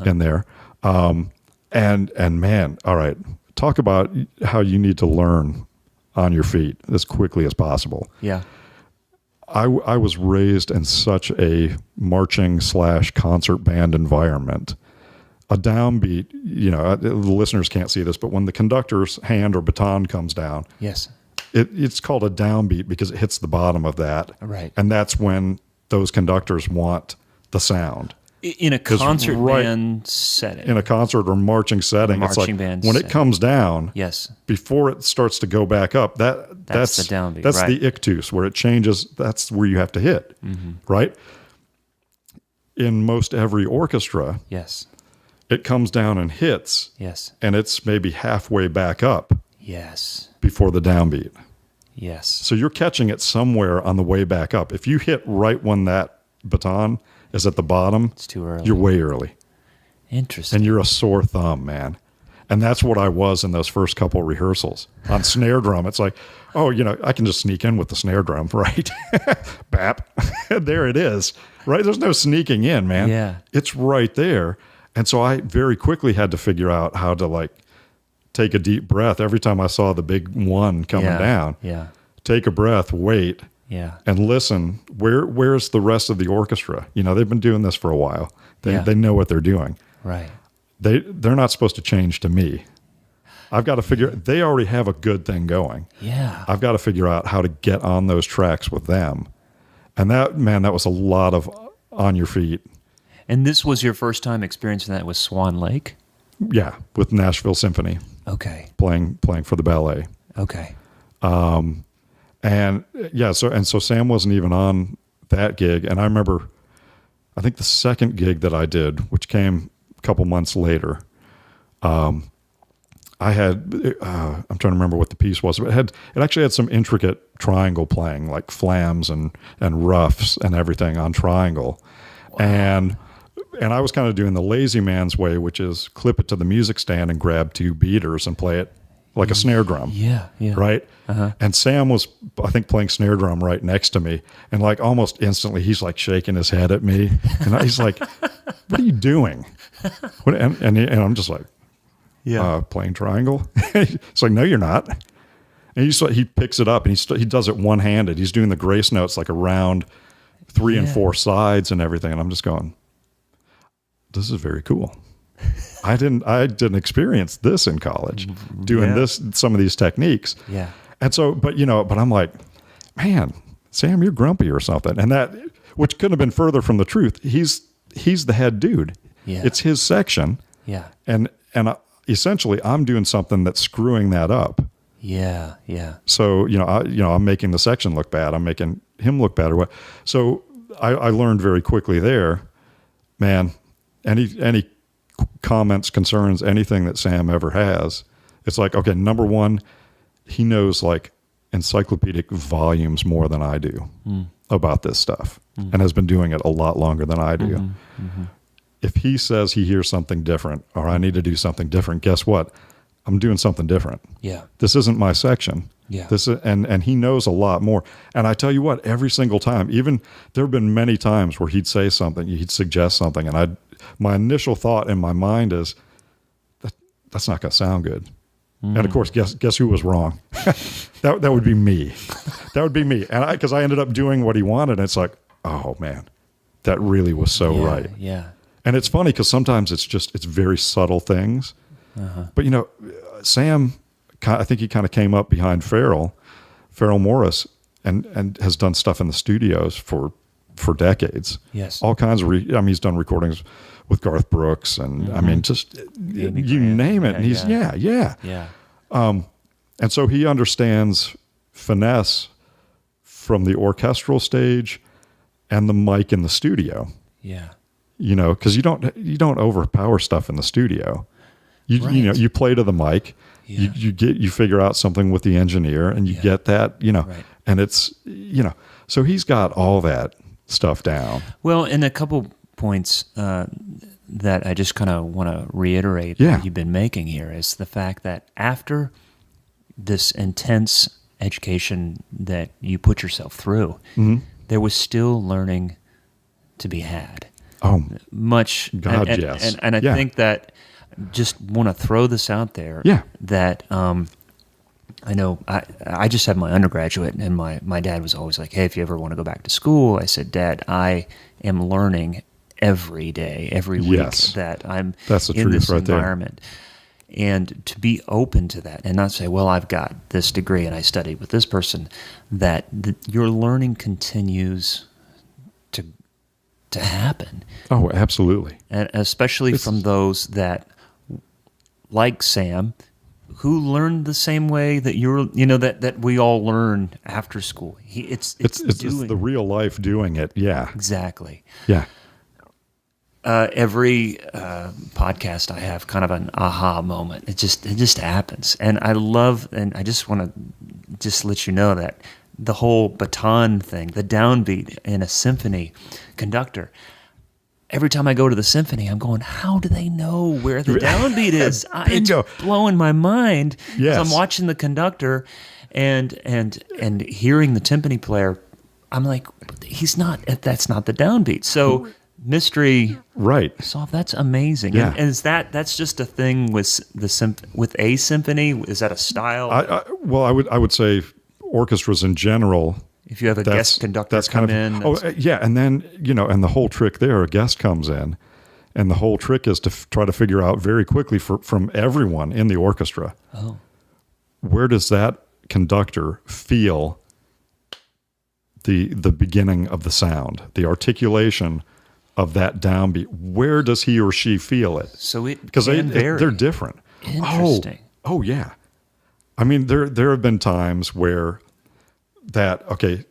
in there. And man, all right, talk about how you need to learn on your feet as quickly as possible. Yeah. I was raised in such a marching / concert band environment. A downbeat, the listeners can't see this, but when the conductor's hand or baton comes down, yes, it's called a downbeat because it hits the bottom of that. Right. And that's when those conductors want the sound. In a concert band setting. In a concert or marching setting. It's like when it comes down, yes, before it starts to go back up, that's the downbeat. That's the ictus, where it changes. That's where you have to hit, right? In most every orchestra, yes, it comes down and hits, yes, and it's maybe halfway back up Yes. before the downbeat. Yes. So you're catching it somewhere on the way back up. If you hit right when that baton is at the bottom, It's too early. you're way early. Interesting. And you're a sore thumb, man. And that's what I was in those first couple rehearsals. On snare drum, it's like, oh, I can just sneak in with the snare drum, right? Bap. There it is, right? There's no sneaking in, man. Yeah. It's right there. And so I very quickly had to figure out how to take a deep breath every time I saw the big one coming down. Yeah. Take a breath, wait, Yeah. and listen. Where's the rest of the orchestra? They've been doing this for a while. They know what they're doing. Right. They're not supposed to change to me. I've got to figure. They already have a good thing going. Yeah. I've got to figure out how to get on those tracks with them. And that was a lot of on your feet. And this was your first time experiencing that with Swan Lake? Yeah, with Nashville Symphony. Okay. Playing for the ballet. Okay. And yeah, so Sam wasn't even on that gig. And I remember, I think the second gig that I did, which came a couple months later, I had, I'm trying to remember what the piece was, but it actually had some intricate triangle playing, like flams and roughs and everything on triangle. Wow. And I was kind of doing the lazy man's way, which is clip it to the music stand and grab two beaters and play it like a snare drum. Yeah. Right? Uh-huh. And Sam was, I think, playing snare drum right next to me. And almost instantly, he's shaking his head at me. And he's like, what are you doing? And I'm just like, playing triangle. It's like, no, you're not. And he picks it up and he does it one-handed. He's doing the grace notes around 3 and 4 sides and everything. And I'm just going, this is very cool. I didn't experience this in college, doing some of these techniques. Yeah. And so, but I'm like, man, Sam, you're grumpy or something. And that, which couldn't have been further from the truth. He's the head dude. Yeah. It's his section. Yeah. And essentially I'm doing something that's screwing that up. Yeah. Yeah. So, I'm making the section look bad. I'm making him look bad or what. So I learned very quickly there, man, any comments, concerns, anything that Sam ever has, it's like, okay, number one, he knows encyclopedic volumes more than I do about this stuff and has been doing it a lot longer than I do. If he says he hears something different or I need to do something different, guess what? I'm doing something different. Yeah. This isn't my section. Yeah. And he knows a lot more. And I tell you what, every single time, even there have been many times where he'd say something, he'd suggest something, and my initial thought in my mind is that's not going to sound good. And of course, guess who was wrong? that would be me. That would be me. And because I ended up doing what he wanted, and it's like, oh man, that really was so right. Yeah. And it's funny because sometimes it's very subtle things. But Sam, I think he kind of came up behind Farrell Morris, and has done stuff in the studios for decades. Yes. All kinds of, he's done recordings with Garth Brooks and I mean, just you name it. And he's, yeah. And so he understands finesse from the orchestral stage and the mic in the studio. Yeah. Cause you don't overpower stuff in the studio. You play to the mic, you figure out something with the engineer and you get that, and it's, so he's got all that stuff down. Well, and a couple points that I just kind of want to reiterate that you've been making here is the fact that after this intense education that you put yourself through, there was still learning to be had. Oh, much. God, and, yes. And I think that just want to throw this out there. Yeah. That I know I just had my undergraduate, and my dad was always like, hey, if you ever want to go back to school, I said, Dad, I am learning every day, every week that I'm in this environment. And to be open to that and not say, well, I've got this degree and I studied with this person, that your learning continues to happen. Oh, absolutely. And especially from those that, like Sam, who learned the same way that that we all learn after school. It's the real life doing it. Yeah. Exactly. Yeah. every podcast I have kind of an aha moment. It just happens, and I just want to just let you know that the whole baton thing, the downbeat in a symphony conductor. Every time I go to the symphony, I'm going, how do they know where the downbeat is? It's blowing my mind. Yes. I'm watching the conductor and hearing the timpani player. I'm like, that's not the downbeat. So mystery solved. That's amazing. Yeah. And is that's just a thing with with a symphony? Is that a style? I would say orchestras in general. If you have a guest conductor come in. And then, and the whole trick there, a guest comes in, and the whole trick is to try to figure out very quickly from everyone in the orchestra, where does that conductor feel the beginning of the sound, the articulation of that downbeat? Where does he or she feel it? So because they're different. Interesting. Oh yeah. I mean, there have been times where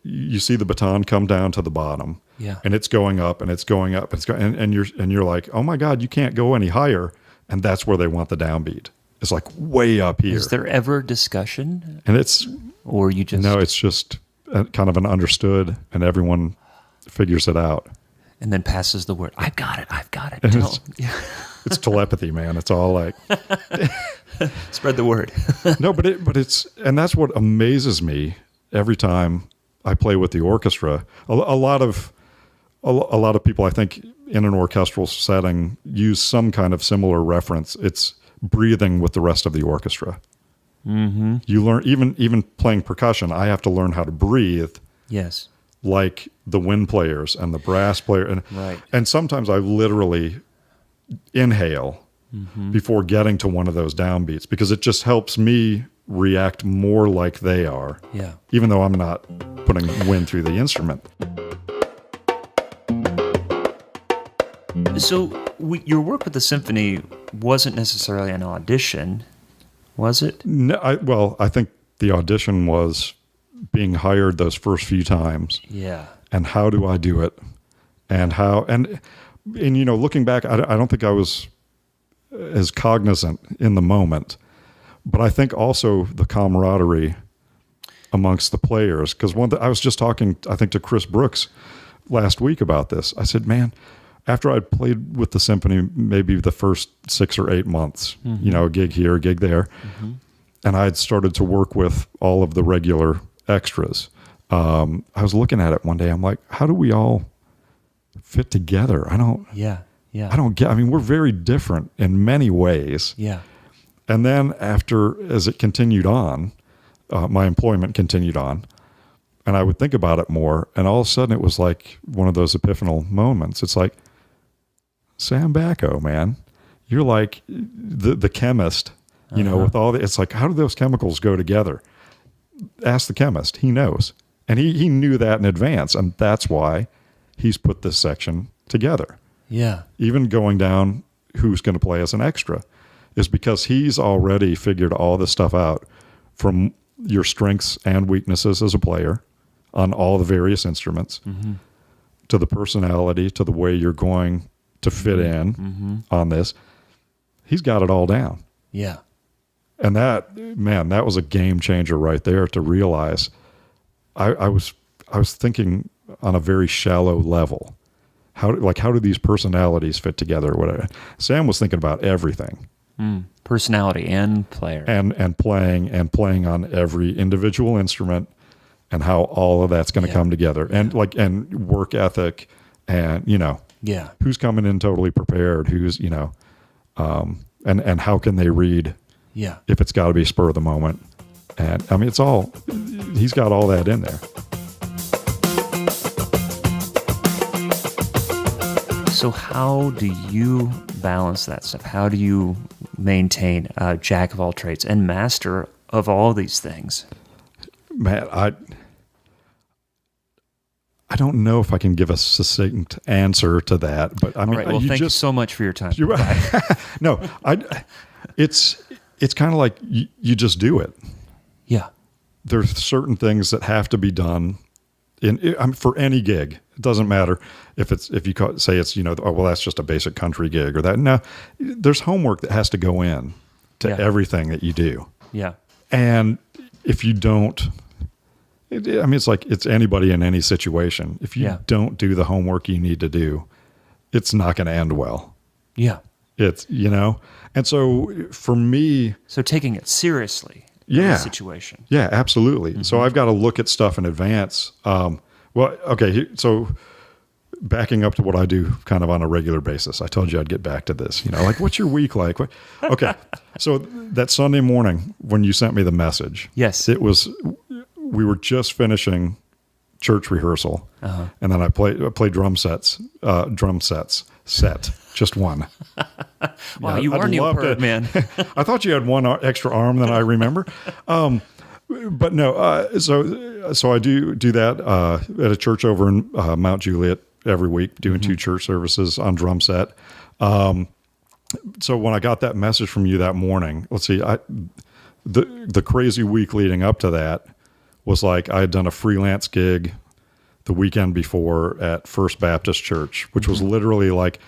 you see the baton come down to the bottom, and it's going up and it's going up, and you're like, oh my God, you can't go any higher, and that's where they want the downbeat. It's like way up here. Is there ever discussion? And it's just kind of an understood, and everyone figures it out, and then passes the word. I've got it. It's telepathy, man. It's all like spread the word. No, but and that's what amazes me. Every time I play with the orchestra, a lot of people, I think, in an orchestral setting use some kind of similar reference. It's breathing with the rest of the orchestra. Mm-hmm. You learn, even playing percussion, I have to learn how to breathe. Yes, like the wind players and the brass player, and sometimes I literally inhale before getting to one of those downbeats, because it just helps me react more like they are, even though I'm not putting wind through the instrument. So your work with the symphony wasn't necessarily an audition, was it? No, I think the audition was being hired those first few times. Yeah. And how do I do it? And looking back, I don't think I was as cognizant in the moment. But I think also the camaraderie amongst the players, because I was just talking, I think, to Chris Brooks last week about this. I said, man, after I'd played with the symphony maybe the first 6 or 8 months, a gig here, a gig there, and I'd started to work with all of the regular extras. I was looking at it one day. I'm like, how do we all fit together? I don't get. I mean, we're very different in many ways. Yeah. And then as it continued on, my employment continued on, and I would think about it more, and all of a sudden it was like one of those epiphanal moments. It's like, Sam Bacco, man, you're like the chemist, with all it's like, how do those chemicals go together? Ask the chemist. He knows. And he knew that in advance, and that's why he's put this section together. Yeah. Even going down who's going to play as an extra is because he's already figured all this stuff out, from your strengths and weaknesses as a player on all the various instruments, to the personality, to the way you're going to fit in on this. He's got it all down. Yeah. And that was a game changer right there, to realize I was thinking on a very shallow level. How do these personalities fit together or whatever? Sam was thinking about everything. Personality and player. And playing on every individual instrument, and how all of that's going to come together. And and work ethic, and who's coming in totally prepared, who's and how can they read if it's got to be spur of the moment. And I mean, he's got all that in there. So how do you balance that stuff? How do you maintain a jack of all trades and master of all these things? Man, I don't know if I can give a succinct answer to that, but I mean, all right, well, thank you so much for your time. No, it's kind of like you just do it. Yeah. There's certain things that have to be done for any gig, It doesn't matter if you say it's, oh, well, that's just a basic country gig or that. No, there's homework that has to go in to everything that you do. Yeah. And if you don't, it's like it's anybody in any situation. If you don't do the homework you need to do, it's not going to end well. Yeah. It's, and so for me. So taking it seriously. Yeah. Situation. Yeah, absolutely. Mm-hmm. So I've got to look at stuff in advance. Well, okay. So backing up to what I do kind of on a regular basis, I told you I'd get back to this, like what's your week like? Okay. So that Sunday morning when you sent me the message, yes, we were just finishing church rehearsal, and then I played drum sets, just one. Wow, you are Neil man. I thought you had one extra arm than I remember. But no, so I do that at a church over in Mount Juliet every week, doing 2 church services on drum set. So when I got that message from you that morning, let's see, the crazy week leading up to that was like I had done a freelance gig the weekend before at First Baptist Church, which was literally like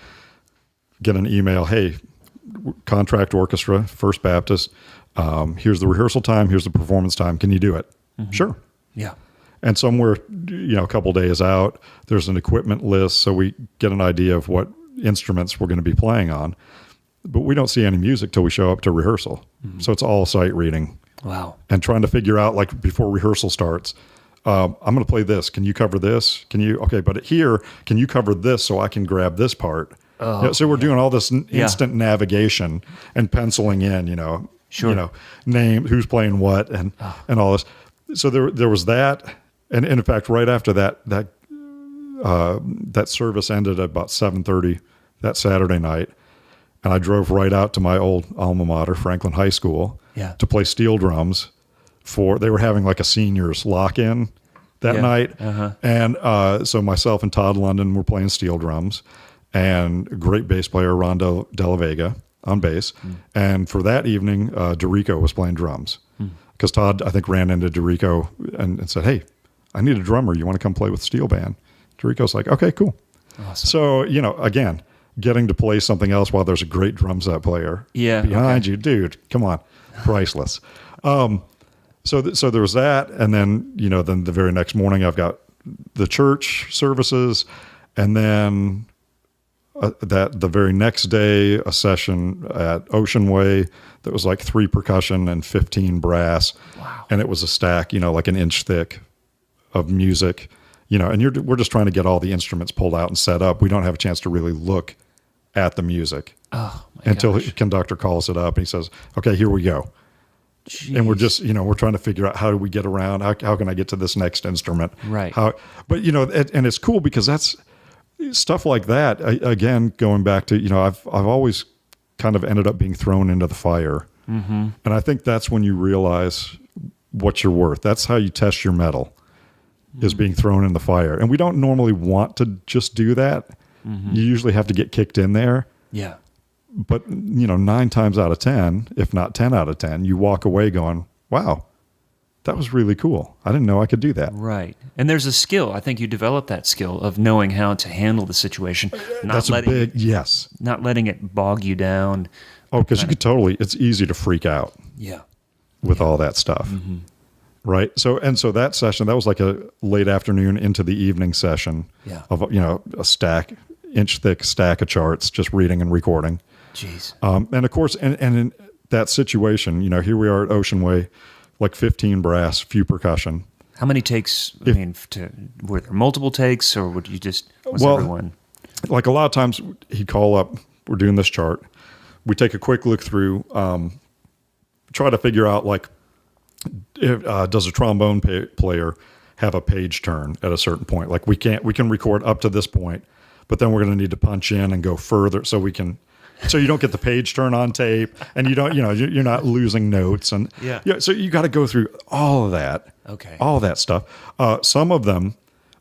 get an email, hey, contract orchestra, First Baptist, here's the rehearsal time, here's the performance time, can you do it? Sure. Yeah. And somewhere, a couple days out, there's an equipment list, so we get an idea of what instruments we're going to be playing on. But we don't see any music till we show up to rehearsal. So it's all sight reading. Wow. And trying to figure out, like, before rehearsal starts, I'm going to play this. Can you cover this? Okay, but here, can you cover this so I can grab this part? So we're doing all this instant navigation and penciling in, sure. Name, who's playing what, and all this. So there was that. And in fact, right after that service ended at about 7:30 that Saturday night, and I drove right out to my old alma mater, Franklin High School, to play steel drums. They were having like a seniors lock-in that night, and so myself and Todd London were playing steel drums, and a great bass player Ron Della Vega on bass, and for that evening, Dorico was playing drums because Todd, I think, ran into Dorico and said, "Hey, I need a drummer. You want to come play with Steel Band?" Dorico's like, "Okay, cool." Awesome. So, again, getting to play something else while there's a great drum set player behind you, dude, come on, priceless. So there was that. And then, then the very next morning I've got the church services, and then the very next day, a session at Ocean Way that was like 3 percussion and 15 brass. Wow. And it was a stack, like an inch thick of music, and we're just trying to get all the instruments pulled out and set up. We don't have a chance to really look at the music until the conductor calls it up and he says, "Okay, here we go." Jeez. And we're just, we're trying to figure out how do we get around? How can I get to this next instrument? Right. But and it's cool because that's stuff like that. Again, going back to, I've always kind of ended up being thrown into the fire. And I think that's when you realize what you're worth. That's how you test your mettle, is being thrown in the fire. And we don't normally want to just do that. You usually have to get kicked in there. Yeah. But, 9 times out of 10, if not 10 out of 10, you walk away going, wow, that was really cool. I didn't know I could do that. Right. And there's a skill. I think you develop that skill of knowing how to handle the situation. That's a big, yes. Not letting it bog you down. Oh, because you could it's easy to freak out. Yeah. With all that stuff. Right. So that session, that was like a late afternoon into the evening session of, a inch thick stack of charts, just reading and recording. Jeez. And of course, and in that situation, here we are at Ocean Way, like 15 brass, few percussion. How many takes? Were there multiple takes, or would you just? Everyone? Like a lot of times, he'd call up. We're doing this chart. We take a quick look through, try to figure out like, does a trombone player have a page turn at a certain point? Like we can record up to this point, but then we're going to need to punch in and go further so you don't get the page turn on tape, and you're not losing notes, and so you got to go through all of that. Okay. All of that stuff. Some of them,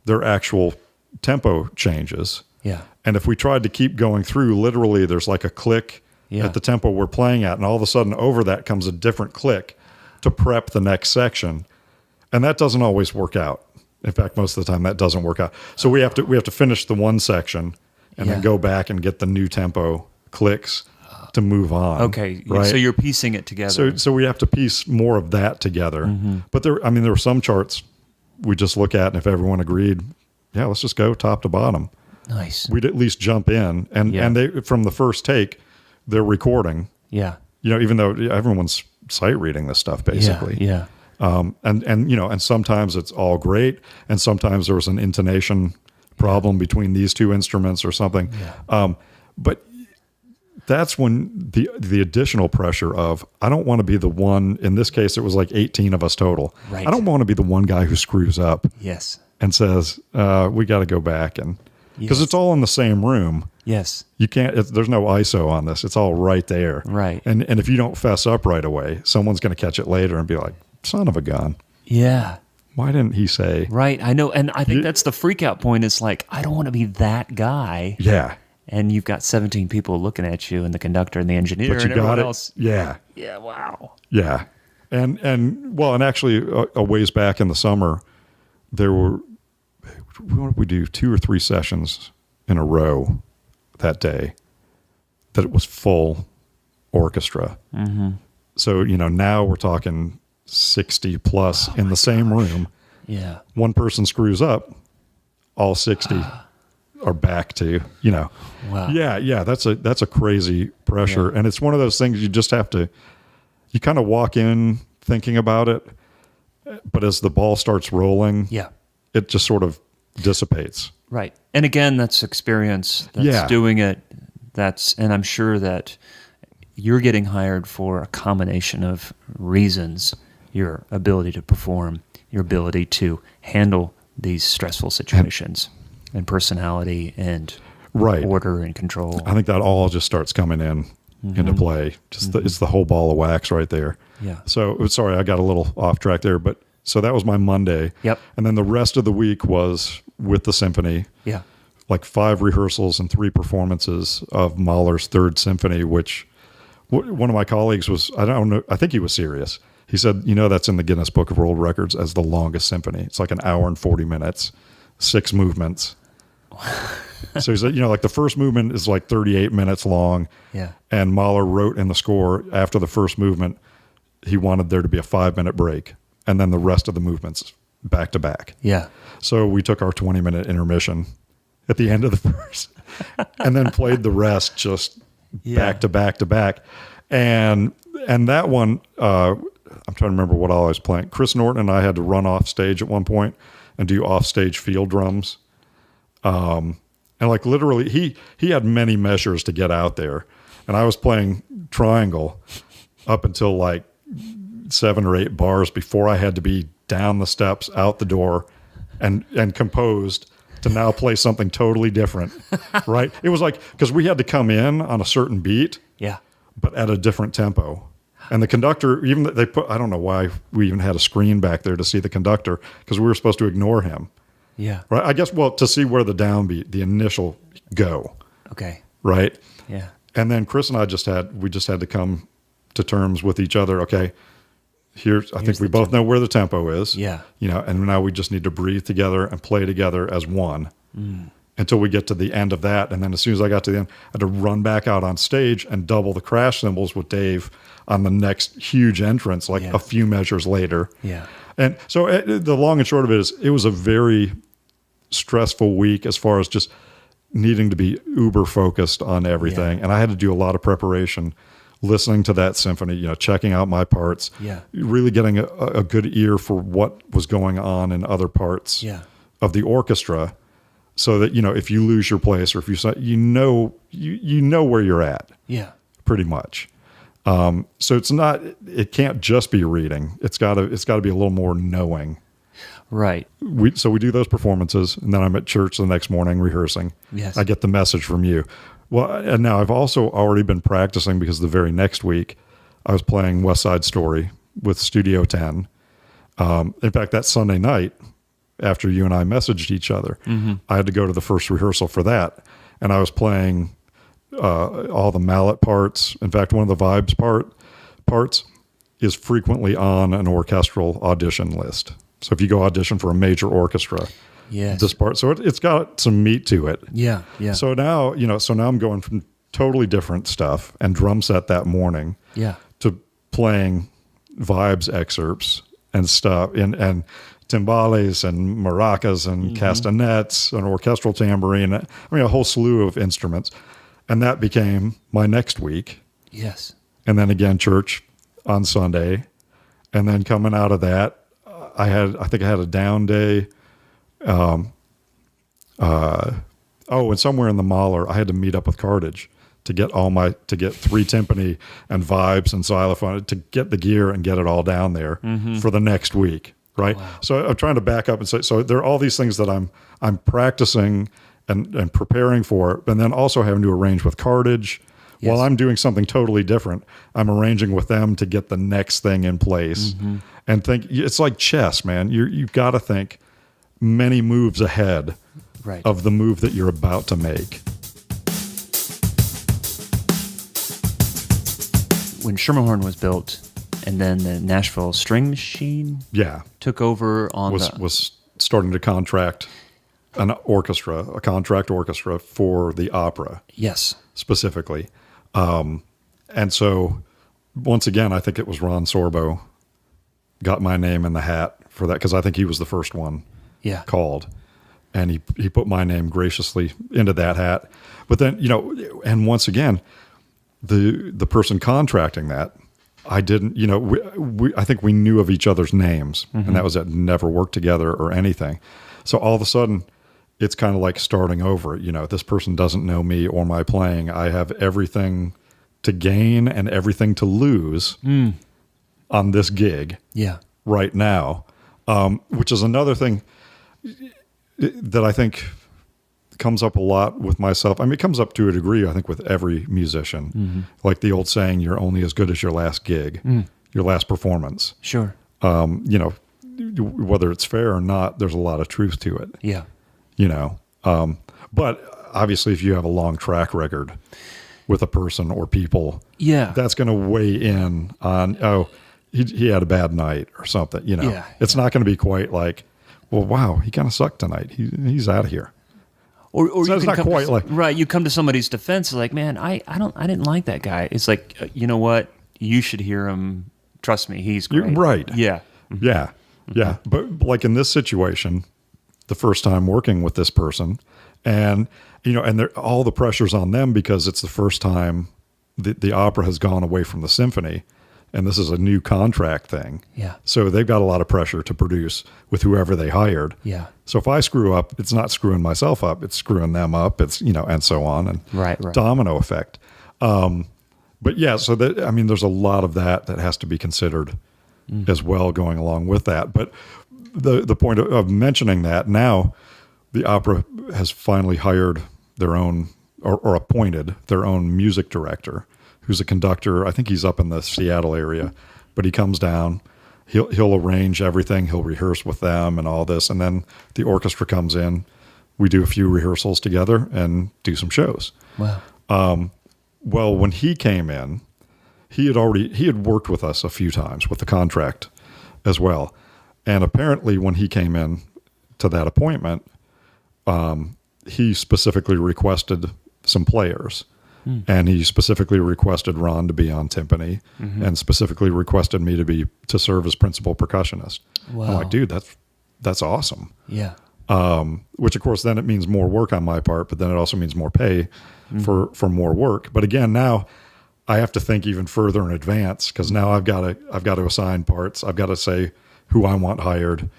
they're actual tempo changes. Yeah. And if we tried to keep going through, literally there's like a click at the tempo we're playing at, and all of a sudden over that comes a different click to prep the next section. And that doesn't always work out. In fact, most of the time that doesn't work out. So we have to finish the one section and then go back and get the new tempo clicks to move on. Okay, right? So you're piecing it together. So we have to piece more of that together. But there were some charts we just look at, and if everyone agreed, yeah, let's just go top to bottom. Nice. We'd at least jump in, and they, from the first take, they're recording. Yeah. Even though everyone's sight reading this stuff basically. Yeah. And sometimes it's all great, and sometimes there was an intonation problem between these two instruments or something. Yeah. But that's when the additional pressure of, I don't want to be the one, in this case, it was like 18 of us total. Right. I don't want to be the one guy who screws up Yes. and says, we got to go back. And because it's all in the same room. Yes. You can't, there's no ISO on this. It's all right there. Right. And if you don't fess up right away, someone's going to catch it later and be like, son of a gun. Yeah. Why didn't he say? Right. I know. And I think that's the freak out point. Is like, I don't want to be that guy. Yeah. And you've got 17 people looking at you, and the conductor and the engineer But you and everyone got it. else. Yeah. Yeah. Wow. Yeah. And actually a ways back in the summer, there were, what did we do? 2 or 3 sessions in a row that day that it was full orchestra. Mm-hmm. So, now we're talking 60 plus in the same room. Yeah. One person screws up, all 60 are back to, Wow. Yeah. That's a crazy pressure. Yeah. And it's one of those things you just have to, you kind of walk in thinking about it, but as the ball starts rolling, Yeah. it just sort of dissipates. Right. And again, that's experience. That's doing it. And I'm sure that you're getting hired for a combination of reasons: your ability to perform, your ability to handle these stressful situations, and personality and order and control. I think that all just starts coming into play. Just it's the whole ball of wax right there. Yeah. So sorry, I got a little off track there, but so that was my Monday. Yep. And then the rest of the week was with the symphony. Yeah. Like 5 rehearsals and 3 performances of Mahler's Third Symphony, which one of my colleagues was, I don't know, I think he was serious. He said, that's in the Guinness Book of World Records as the longest symphony. It's like 1 hour and 40 minutes, 6 movements. So he said, like the first movement is like 38 minutes long. Yeah. And Mahler wrote in the score after the first movement, he wanted there to be a 5-minute break, and then the rest of the movements back to back. Yeah. So we took our 20-minute intermission at the end of the first and then played the rest just back to back to back. And that one, I'm trying to remember what all I was playing. Chris Norton and I had to run off stage at one point and do offstage field drums. And like literally he had many measures to get out there, and I was playing triangle up until like 7 or 8 bars before I had to be down the steps, out the door, and composed to now play something totally different. Right. It was like, because we had to come in on a certain beat, but at a different tempo. And the conductor, even they put, I don't know why we even had a screen back there to see the conductor, because we were supposed to ignore him. Yeah. Right. I guess, to see where the downbeat, the initial go. Okay. Right. Yeah. And then Chris and I just had to come to terms with each other. Okay. I think we both know where the tempo is. Yeah. And now we just need to breathe together and play together as one until we get to the end of that. And then as soon as I got to the end, I had to run back out on stage and double the crash cymbals with Dave on the next huge entrance, like a few measures later. Yeah. And so the long and short of it is, it was a very stressful week as far as just needing to be uber focused on everything. And I had to do a lot of preparation, listening to that symphony, checking out my parts, really getting a good ear for what was going on in other parts of the orchestra, so that, if you lose your place or if you know where you're at, pretty much. So it can't just be reading. It's got to be a little more knowing. Right. So we do those performances, and then I'm at church the next morning rehearsing. Yes. I get the message from you. Well, and now I've also already been practicing, because the very next week I was playing West Side Story with Studio 10. In fact, that Sunday night, after you and I messaged each other, I had to go to the first rehearsal for that. And I was playing all the mallet parts. In fact, one of the vibes parts is frequently on an orchestral audition list. Mm-hmm. So if you go audition for a major orchestra, Yes. this part, so it's got some meat to it. Yeah. Yeah. So now, I'm going from totally different stuff and drum set that morning yeah. to playing vibes excerpts and stuff and timbales and maracas and castanets and orchestral tambourine. I mean, a whole slew of instruments. And that became my next week. Yes. And then again, church on Sunday. And then coming out of that, I think I had a down day. And somewhere in the Mahler, I had to meet up with Cartage to get three timpani and vibes and xylophone, to get the gear and get it all down there for the next week. Right. Wow. So I'm trying to back up and say, so there are all these things that I'm practicing and preparing for, and then also having to arrange with Cartage. Yes. While I'm doing something totally different, I'm arranging with them to get the next thing in place and think it's like chess, man. You've got to think many moves ahead of the move that you're about to make. When Schermerhorn was built, and then the Nashville String Machine took over was starting to contract a contract orchestra for the opera. Yes. Specifically. And so once again, I think it was Ron Sorbo got my name in the hat for that, because I think he was the first one called. And he put my name graciously into that hat. But then, and once again, the person contracting that, I didn't, I think we knew of each other's names, and that was it. Never worked together or anything. So all of a sudden, it's kind of like starting over. This person doesn't know me or my playing. I have everything to gain and everything to lose on this gig right now, which is another thing that I think comes up a lot with myself. I mean, it comes up to a degree, I think, with every musician. Like the old saying, you're only as good as your last gig, your last performance. Sure. Whether it's fair or not, there's a lot of truth to it. Yeah. But obviously if you have a long track record with a person or people, that's going to weigh in on, he had a bad night or something, it's not going to be quite like, well, wow, he kind of sucked tonight. He's out of here. Or so it's not quite like you come to somebody's defense like, man, I didn't like that guy. It's like, you know what? You should hear him. Trust me, he's great. You're right. Yeah. Yeah. Yeah. But like in this situation, the first time working with this person, and all the pressure's on them because it's the first time the opera has gone away from the symphony, and this is a new contract thing. Yeah. So they've got a lot of pressure to produce with whoever they hired. Yeah. So if I screw up, it's not screwing myself up, it's screwing them up. It's, and so on, and right. domino effect. But yeah, so there's a lot of that has to be considered as well going along with that. But the point of mentioning that, now the opera has finally hired their own or appointed their own music director, who's a conductor. I think he's up in the Seattle area, but he comes down, he'll arrange everything. He'll rehearse with them and all this. And then the orchestra comes in, we do a few rehearsals together and do some shows. Wow. Well, when he came in, he had worked with us a few times with the contract as well. And apparently when he came in to that appointment, he specifically requested some players. And he specifically requested Ron to be on timpani and specifically requested me to serve as principal percussionist. Wow. I'm like, dude, that's awesome. Yeah. Which of course then it means more work on my part, but then it also means more pay for more work. But again, now I have to think even further in advance, because now I've got to assign parts. I've got to say who I want hired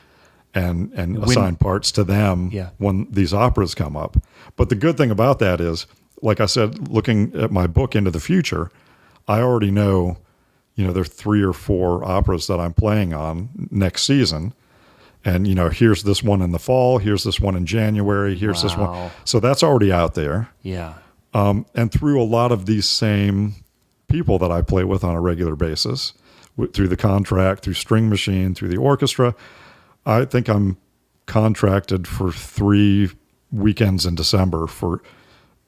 and assign parts to them when these operas come up. But the good thing about that is, like I said, looking at my book into the future, I already know, there are 3 or 4 operas that I'm playing on next season. And, here's this one in the fall, here's this one in January, here's this one. So that's already out there. Yeah. And through a lot of these same people that I play with on a regular basis, through the contract, through String Machine, through the orchestra, I think I'm contracted for 3 weekends in December for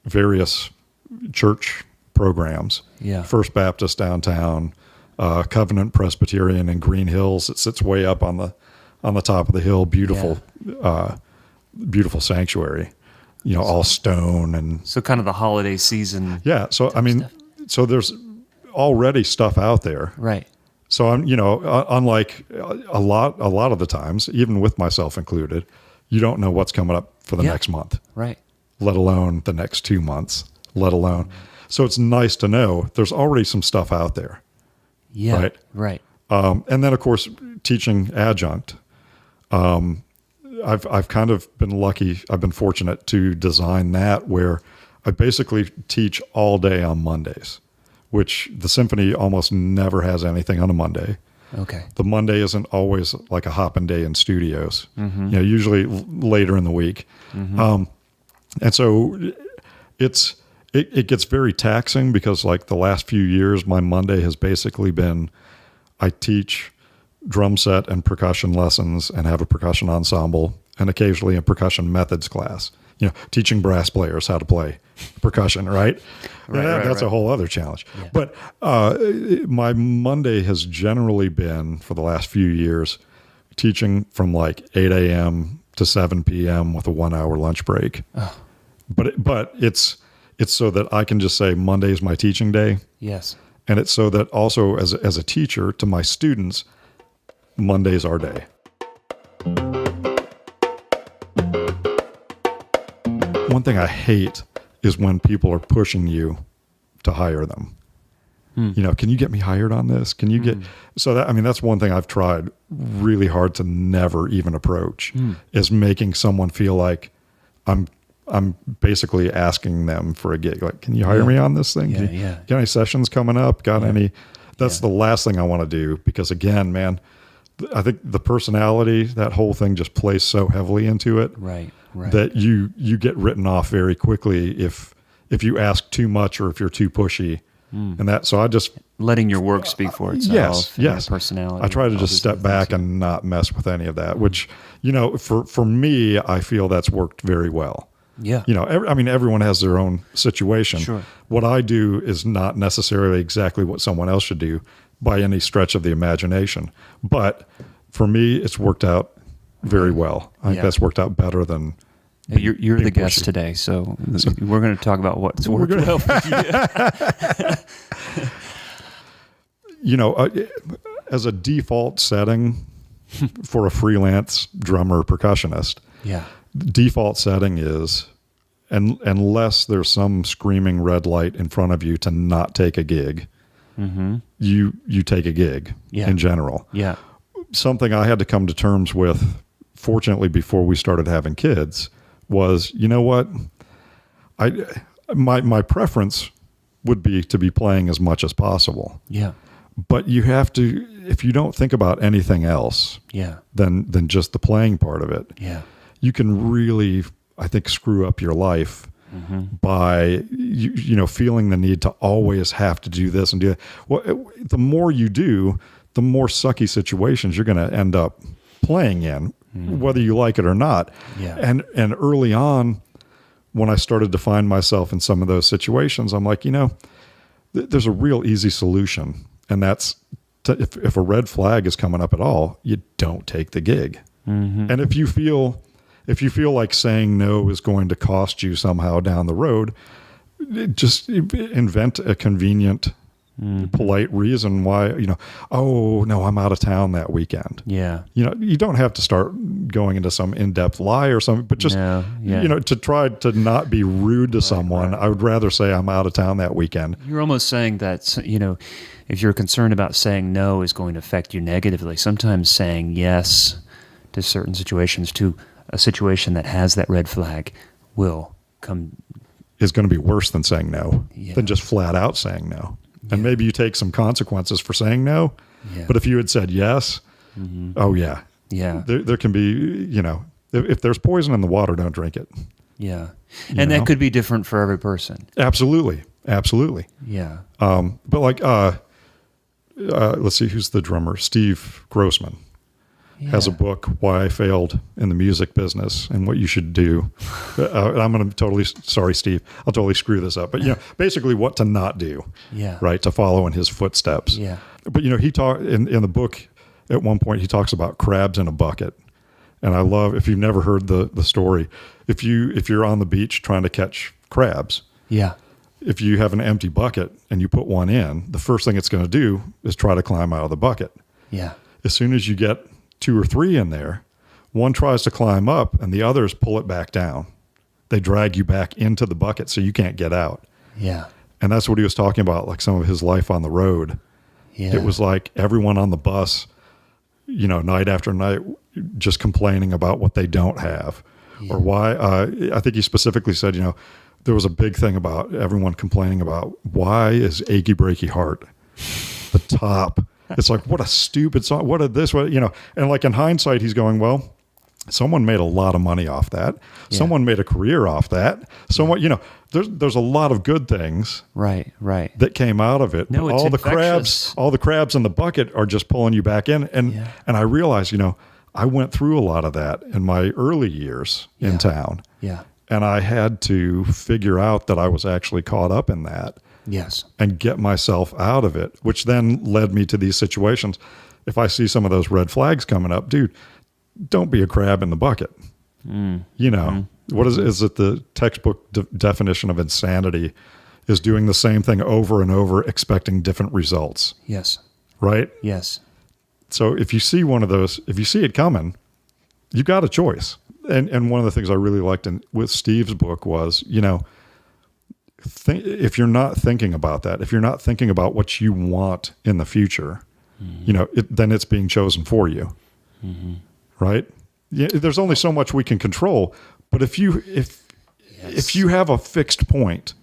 various church programs. Yeah. First Baptist downtown, Covenant Presbyterian in Green Hills. It sits way up on on the top of the hill, beautiful sanctuary, all stone. And so kind of the holiday season. Yeah. So, I mean, so there's already stuff out there. Right. So I'm, unlike a lot of the times, even with myself included, you don't know what's coming up for the next month. Right. Let alone the next 2 months, let alone. So it's nice to know there's already some stuff out there. Yeah. Right. And then of course, teaching adjunct, I've kind of been lucky. I've been fortunate to design that where I basically teach all day on Mondays, which the symphony almost never has anything on a Monday. Okay. The Monday isn't always like a hopping day in studios, usually later in the week. And so it gets very taxing because like the last few years, my Monday has basically been, I teach drum set and percussion lessons and have a percussion ensemble and occasionally a percussion methods class, teaching brass players how to play percussion, right? That's a whole other challenge. Yeah. But my Monday has generally been, for the last few years, teaching from like 8 a.m. to 7 p.m. with a 1 hour lunch break. Oh. But it's so that I can just say Monday is my teaching day. Yes. And it's so that also as a teacher to my students, Monday's our day. One thing I hate is when people are pushing you to hire them. Can you get me hired on this? Can you get, so that, I mean, that's one thing I've tried really hard to never even approach is making someone feel like I'm basically asking them for a gig. Like, can you hire me on this thing? Got any sessions coming up? Got any? That's the last thing I want to do because again, man, I think the personality, that whole thing just plays so heavily into it. Right. That you get written off very quickly if you ask too much or if you're too pushy. And that, so I just letting your work speak for itself. Yes. Personality. I try to just step back and not mess with any of that, which, for me, I feel that's worked very well. Yeah. Everyone has their own situation. Sure. What I do is not necessarily exactly what someone else should do by any stretch of the imagination. But for me, it's worked out very well. I think that's worked out better than. You're the guest today, so we're going to talk about what's worked well for you. As a default setting for a freelance drummer percussionist, the default setting is, unless there's some screaming red light in front of you to not take a gig, you take a gig in general. Yeah. Something I had to come to terms with, fortunately, before we started having kids, was, what? My preference would be to be playing as much as possible. Yeah. But you have to, if you don't think about anything else, than just the playing part of it, you can really, I think, screw up your life by feeling the need to always have to do this and do that. Well, the more you do, the more sucky situations you're going to end up playing in, whether you like it or not. Yeah. And early on, when I started to find myself in some of those situations, I'm like, there's a real easy solution. And that's if a red flag is coming up at all, you don't take the gig. And if you feel like saying no is going to cost you somehow down the road, just invent a convenient, polite reason why, oh no, I'm out of town that weekend. Yeah. You don't have to start going into some in-depth lie or something, but just, to try to not be rude to someone, I would rather say I'm out of town that weekend. You're almost saying that, if you're concerned about saying no is going to affect you negatively, sometimes saying yes to certain situations, to a situation that has that red flag, is going to be worse than saying no, than just flat out saying no. And maybe you take some consequences for saying no, but if you had said yes, there can be, if there's poison in the water, don't drink it. Yeah. And that could be different for every person. Absolutely. Yeah. But like, let's see, who's the drummer? Steve Grossman has a book, Why I Failed in the Music Business and What You Should Do. I'm going to sorry, Steve, I'll totally screw this up. But, basically what to not do, right, to follow in his footsteps. Yeah. But, he talked in the book, at one point he talks about crabs in a bucket. And I love, if you've never heard the story, if you're on the beach trying to catch crabs, Yeah. if you have an empty bucket and you put one in, the first thing it's going to do is try to climb out of the bucket. Yeah. As soon as you get 2 or 3 in there, one tries to climb up and the others pull it back down. They drag you back into the bucket so you can't get out. Yeah. And that's what he was talking about, like some of his life on the road. Yeah. It was like everyone on the bus, you know, night after night, just complaining about what they don't have or why. I think he specifically said, you know, there was a big thing about everyone complaining about why is Achy Breaky Heart the top. It's like, what a stupid song. What a this, what, you know, and like in hindsight, he's going, well, someone made a lot of money off that. Yeah. Someone made a career off that. Someone, you know, there's a lot of good things Right. that came out of it. No, But it's all the crabs in the bucket are just pulling you back in. And I realized, you know, I went through a lot of that in my early years in town. Yeah. And I had to figure out that I was actually caught up in that. Yes. And get myself out of it, which then led me to these situations. If I see some of those red flags coming up, dude, don't be a crab in the bucket. You know, what is it? The textbook definition of insanity is doing the same thing over and over, expecting different results. Yes. Right? Yes. So if you see one of those, if you see it coming, you got a choice. And one of the things I really liked with Steve's book was, you know, if you're not thinking about that, if you're not thinking about what you want in the future, you know, then it's being chosen for you. Right? Yeah, there's only so much we can control, but if you have a fixed point,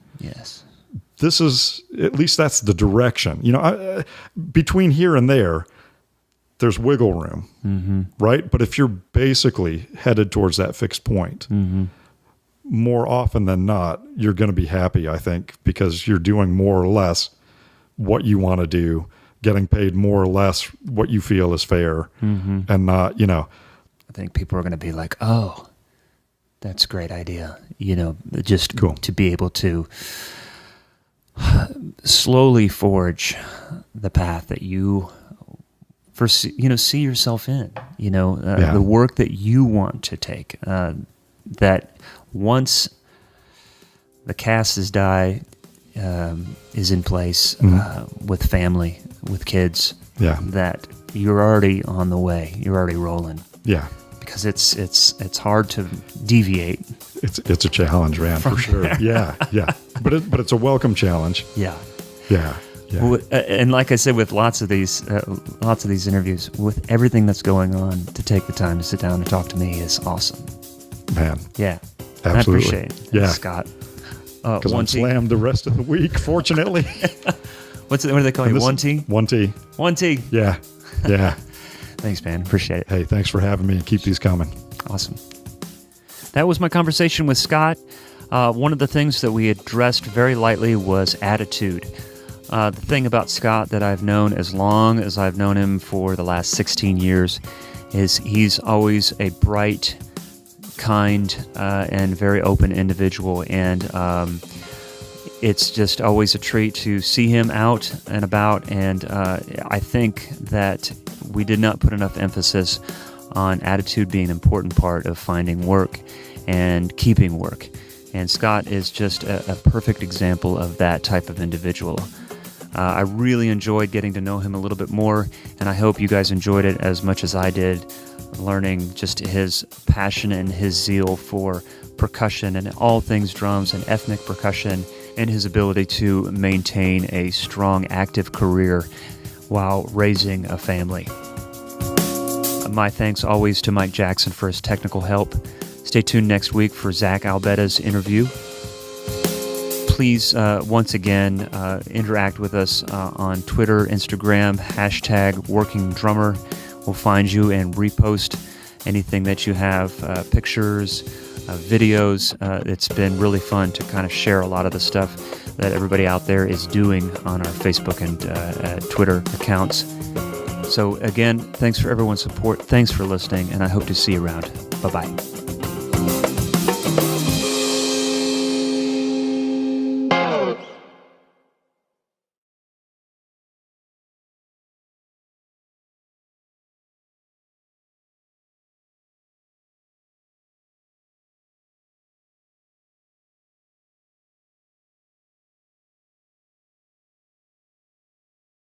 this is, at least that's the direction. You know, between here and there's wiggle room, right? But if you're basically headed towards that fixed point, more often than not, you're going to be happy, I think, because you're doing more or less what you want to do, getting paid more or less what you feel is fair, and not, you know. I think people are going to be like, oh, that's a great idea. You know, just cool to be able to slowly forge the path that you see yourself in, you know, the work that you want to take, that once the cast is in place, with family, with kids, that you're already on the way, you're already rolling. Yeah. Because it's hard to deviate. It's a challenge, man, for sure. Yeah. But it's a welcome challenge. Yeah. Well, and like I said, with lots of these interviews, with everything that's going on, to take the time to sit down and talk to me is awesome. Man. Yeah. Absolutely. I appreciate it. Yeah. Scott. Because I'm slammed the rest of the week, fortunately. What do they call you? 1T? 1T. 1T. Yeah. Thanks, man. Appreciate it. Hey, thanks for having me, and keep these coming. Awesome. That was my conversation with Scott. One of the things that we addressed very lightly was attitude. The thing about Scott that I've known as long as I've known him, for the last 16 years, is he's always a bright, kind, and very open individual. And it's just always a treat to see him out and about. And I think that we did not put enough emphasis on attitude being an important part of finding work and keeping work. And Scott is just a perfect example of that type of individual. I really enjoyed getting to know him a little bit more, and I hope you guys enjoyed it as much as I did, learning just his passion and his zeal for percussion and all things drums and ethnic percussion, and his ability to maintain a strong, active career while raising a family. My thanks always to Mike Jackson for his technical help. Stay tuned next week for Zach Albeda's interview. Please, once again, interact with us on Twitter, Instagram, #WorkingDrummer. We'll find you and repost anything that you have, pictures, videos. It's been really fun to kind of share a lot of the stuff that everybody out there is doing on our Facebook and Twitter accounts. So again, thanks for everyone's support. Thanks for listening, and I hope to see you around. Bye-bye.